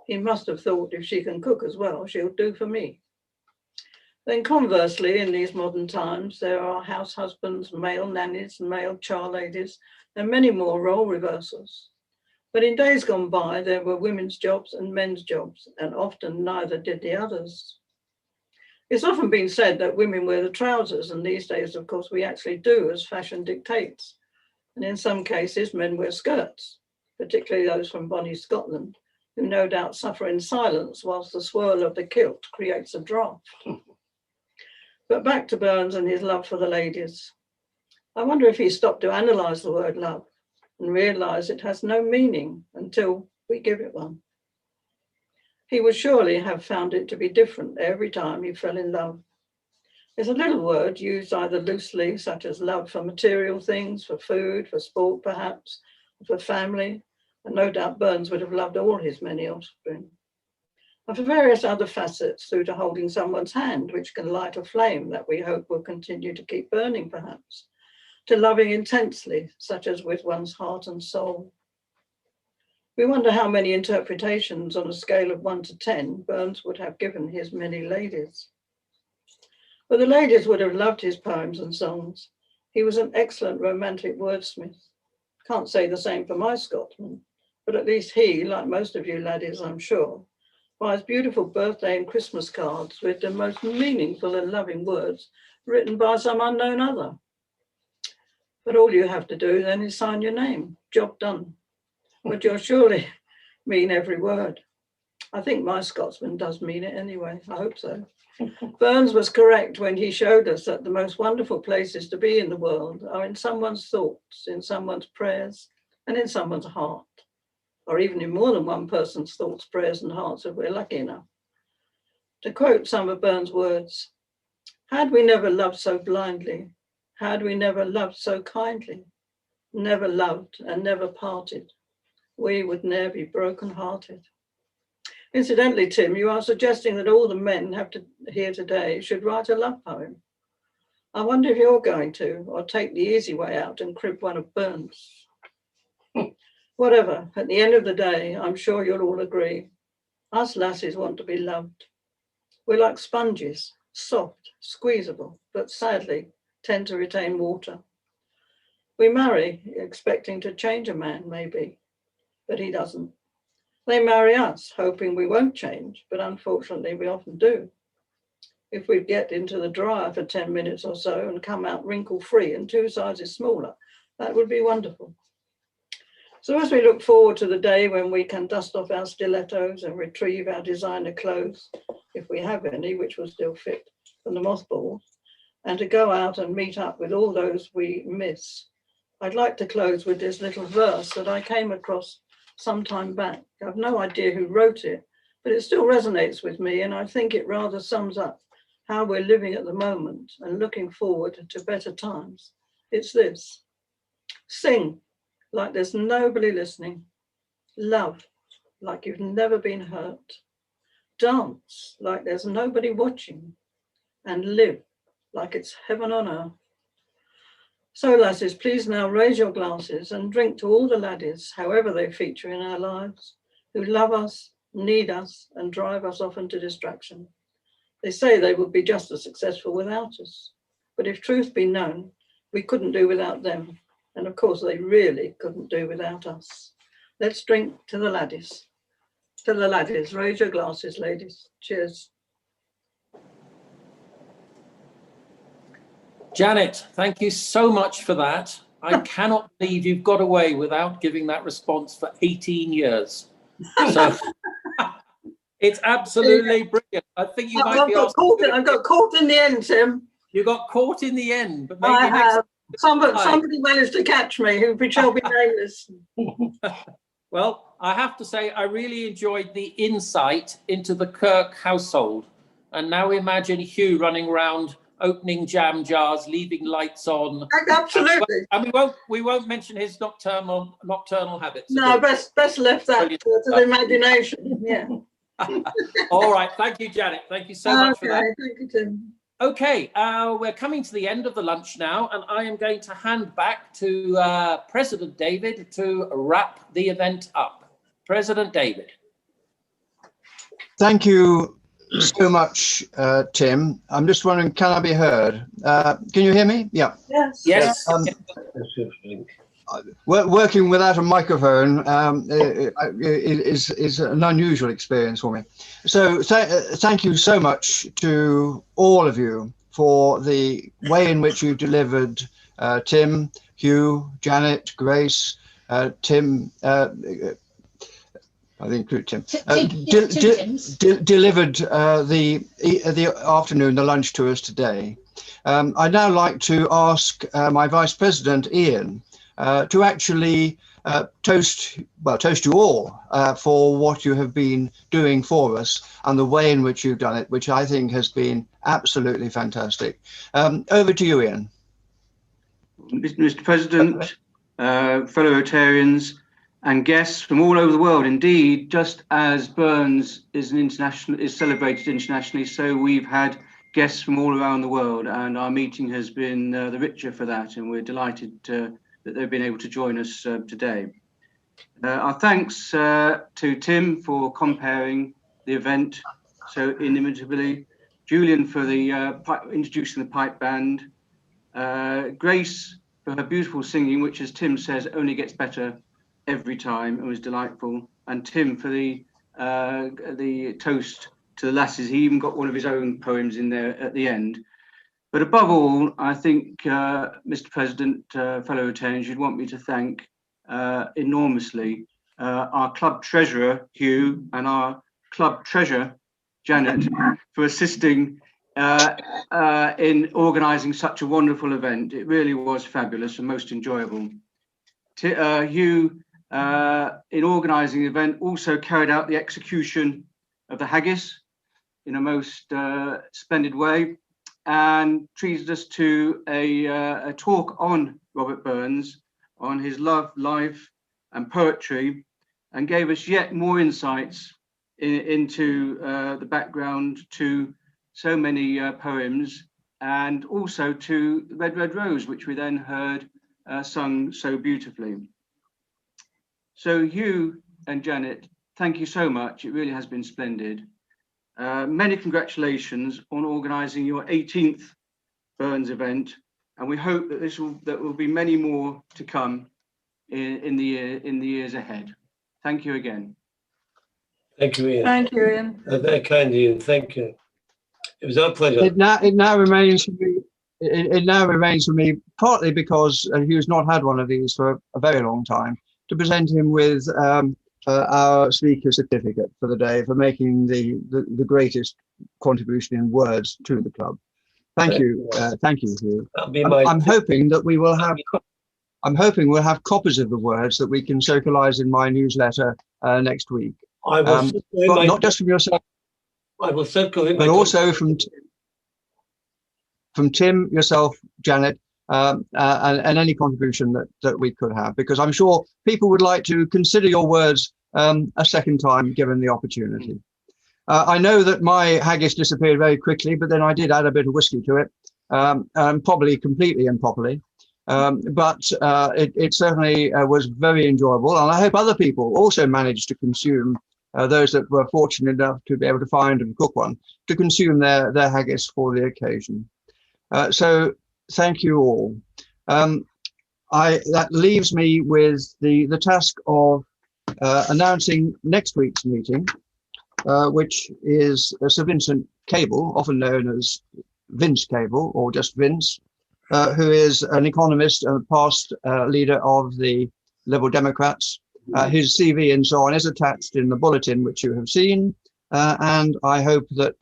He must have thought, if she can cook as well, she'll do for me. Then conversely, in these modern times, there are house husbands, male nannies, male char ladies, and many more role reversals. But in days gone by, there were women's jobs and men's jobs, and often neither did the others. It's often been said that women wear the trousers, and these days, of course, we actually do as fashion dictates. And in some cases, men wear skirts, particularly those from bonny Scotland, who no doubt suffer in silence whilst the swirl of the kilt creates a draft. But back to Burns and his love for the ladies. I wonder if he stopped to analyse the word love and realise it has no meaning until we give it one. He would surely have found it to be different every time he fell in love. It's a little word used either loosely, such as love for material things, for food, for sport perhaps, for family, and no doubt Burns would have loved all his many offspring. And for various other facets, through to holding someone's hand, which can light a flame that we hope will continue to keep burning perhaps, to loving intensely, such as with one's heart and soul. We wonder how many interpretations on a scale of 1 to 10 Burns would have given his many ladies. But the ladies would have loved his poems and songs. He was an excellent romantic wordsmith. Can't say the same for my Scotsman, but at least he, like most of you laddies, I'm sure, buys beautiful birthday and Christmas cards with the most meaningful and loving words written by some unknown other. But all you have to do then is sign your name, job done. But you'll surely mean every word. I think my Scotsman does mean it anyway, I hope so. Burns was correct when he showed us that the most wonderful places to be in the world are in someone's thoughts, in someone's prayers, and in someone's heart, or even in more than one person's thoughts, prayers, and hearts if we're lucky enough. To quote some of Burns' words, had we never loved so blindly, had we never loved so kindly, never loved and never parted, we would ne'er be broken-hearted. Incidentally, Tim, you are suggesting that all the men here today should write a love poem. I wonder if you're going to, or take the easy way out and crib one of Burns. Whatever, at the end of the day, I'm sure you'll all agree. Us lasses want to be loved. We're like sponges, soft, squeezable, but sadly tend to retain water. We marry expecting to change a man, maybe, but he doesn't. They marry us, hoping we won't change, but unfortunately we often do. If we get into the dryer for 10 minutes or so and come out wrinkle-free and 2 sizes smaller, that would be wonderful. So as we look forward to the day when we can dust off our stilettos and retrieve our designer clothes, if we have any, which will still fit, from the mothballs, and to go out and meet up with all those we miss, I'd like to close with this little verse that I came across some time back. I've no idea who wrote it, but it still resonates with me, and I think it rather sums up how we're living at the moment and looking forward to better times. It's this: sing like there's nobody listening, love like you've never been hurt, dance like there's nobody watching, and live like it's heaven on earth. So lasses, please now raise your glasses and drink to all the laddies, however they feature in our lives, who love us, need us, and drive us off into distraction. They say they would be just as successful without us, but if truth be known, we couldn't do without them. And of course, they really couldn't do without us. Let's drink to the laddies. To the laddies. Raise your glasses, ladies. Cheers. Janet, thank you so much for that. I cannot believe you've got away without giving that response for 18 years. So it's absolutely brilliant. I think you might be asked. I got caught in the end, Tim. You got caught in the end, but maybe I have. Somebody managed to catch me, who shall be nameless. Well, I have to say, I really enjoyed the insight into the Kirk household. And now imagine Hugh running around, opening jam jars, leaving lights on. Absolutely. And we won't mention his nocturnal habits. No, best left that to the imagination. Yeah. All right. Thank you, Janet. Thank you so much for that. Thank you, Tim. Okay, we're coming to the end of the lunch now, and I am going to hand back to President David to wrap the event up. President David. Thank you so much, Tim. I'm just wondering, can I be heard? Can you hear me? Yeah. Yes. Yes. Working without a microphone is an unusual experience for me. So thank you so much to all of you for the way in which you delivered, Tim, Hugh, Janet, Grace, Tim, I think Tim, delivered the afternoon, the lunch to us today. I'd now like to ask my Vice President, Ian, to actually toast you all for what you have been doing for us and the way in which you've done it, which I think has been absolutely fantastic. Over to you, Ian. Mr. President, fellow Rotarians and guests from all over the world. Indeed, just as Burns is celebrated internationally, so we've had guests from all around the world, and our meeting has been the richer for that, and we're delighted that they've been able to join us today. Our thanks to Tim for comparing the event so inimitably, Julian for the introducing the pipe band, Grace for her beautiful singing, which, as Tim says, only gets better every time and was delightful, and Tim for the toast to the lasses. He even got one of his own poems in there at the end. But above all, I think, Mr. President, fellow Rotarians, you'd want me to thank enormously our club treasurer, Hugh, and our club treasurer, Janet, for assisting in organising such a wonderful event. It really was fabulous and most enjoyable. Hugh, in organising the event, also carried out the execution of the haggis in a most splendid way, and treated us to a talk on Robert Burns, on his love, life and poetry, and gave us yet more insights into the background to so many poems, and also to Red, Red Rose, which we then heard sung so beautifully. So Hugh and Janet, thank you so much. It really has been splendid. Many congratulations on organising your 18th Burns event, and we hope that there will be many more to come in the years ahead. Thank you again. Thank you, Ian. Thank you, Ian. Very kind, Ian. Thank you. It was our pleasure. It now remains for me. It now remains for me, partly because Hugh's not had one of these for a very long time, to present him with our speaker certificate for the day for making the greatest contribution in words to the club. Thank you, Hugh. I'm hoping that we will have. I'm hoping we'll have copies of the words that we can circulise in my newsletter next week. I will but not just from yourself. I will circulate, but also from Tim, yourself, Janet, and any contribution that we could have, because I'm sure people would like to consider your words a second time, given the opportunity. I know that my haggis disappeared very quickly, but then I did add a bit of whiskey to it, probably completely improperly. But it certainly was very enjoyable, and I hope other people also managed to consume, those that were fortunate enough to be able to find and cook one, to consume their haggis for the occasion. So thank you all. That leaves me with the task of announcing next week's meeting, which is Sir Vincent Cable, often known as Vince Cable, or just Vince, who is an economist and past leader of the Liberal Democrats. His CV and so on is attached in the bulletin, which you have seen, and I hope that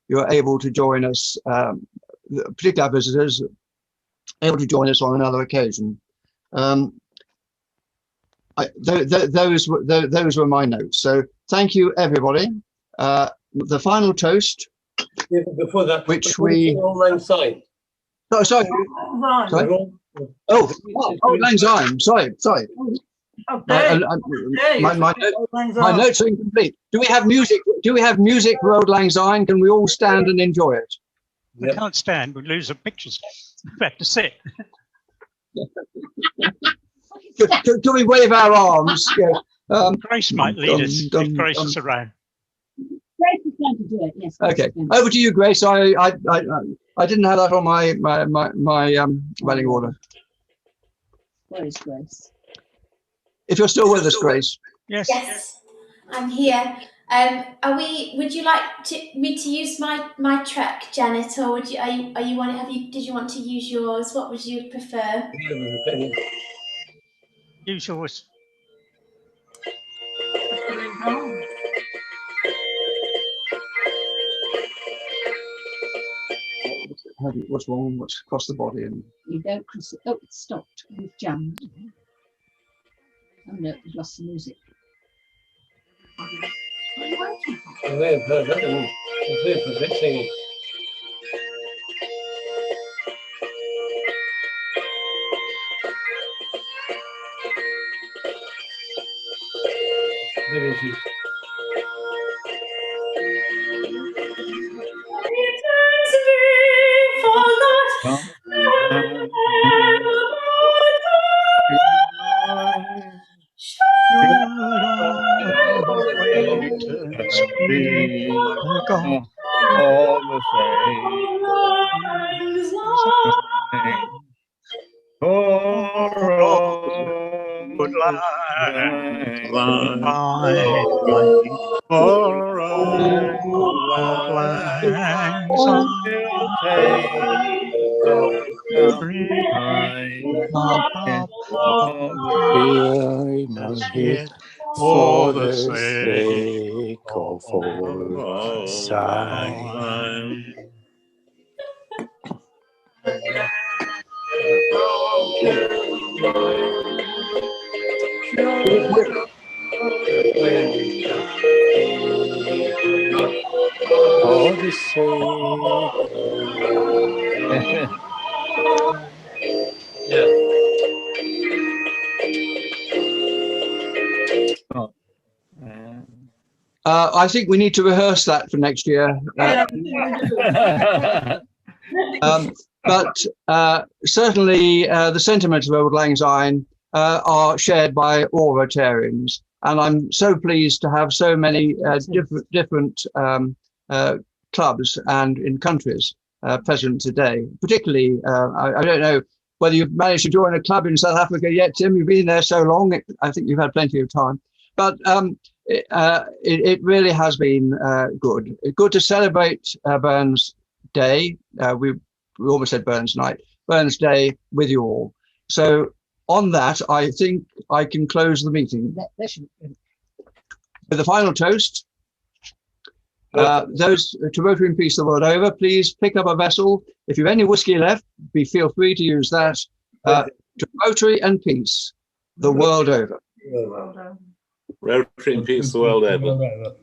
you're able to join us, particularly our visitors, able to join us on another occasion. Those were my notes. So thank you, everybody. The final toast, before that, which we online sign. Oh, sorry. Sorry. Oh, Lang Syne. Sorry. My notes are incomplete. Do we have music? Do we have music for Old Lang Syne? Can we all stand and enjoy it? We can't stand. We'd lose the pictures. We have to sit. Can we wave our arms? Yeah. Grace might lead us if Grace is around. Grace is going to do it. Yes. Okay. Over to you, Grace. I didn't have that on my running order. Where is Grace? If you're still with us, Grace. Yes. Yes, I'm here. Would you like me to use my track, Janet, or would you? Did you want to use yours? What would you prefer? Use yours. What's wrong? What's across the body? And You don't cross it. Oh, it stopped. We've jammed. Oh no, we've lost the music. For the sake of old Zion. For the sake I think we need to rehearse that for next year. But certainly the sentiments of Old Lang Syne are shared by all Rotarians. And I'm so pleased to have so many different clubs and in countries present today. Particularly, I don't know whether you've managed to join a club in South Africa yet, Tim. You've been there so long. I think you've had plenty of time. But it really has been good. Good to celebrate Burns Day. We almost said Burns Night. Burns Day with you all. So on that, I think I can close the meeting. With the final toast, those to Rotary and Peace the world over, please pick up a vessel. If you have any whiskey left, feel free to use that. To Rotary and Peace the world over. Rotary and Peace the world over.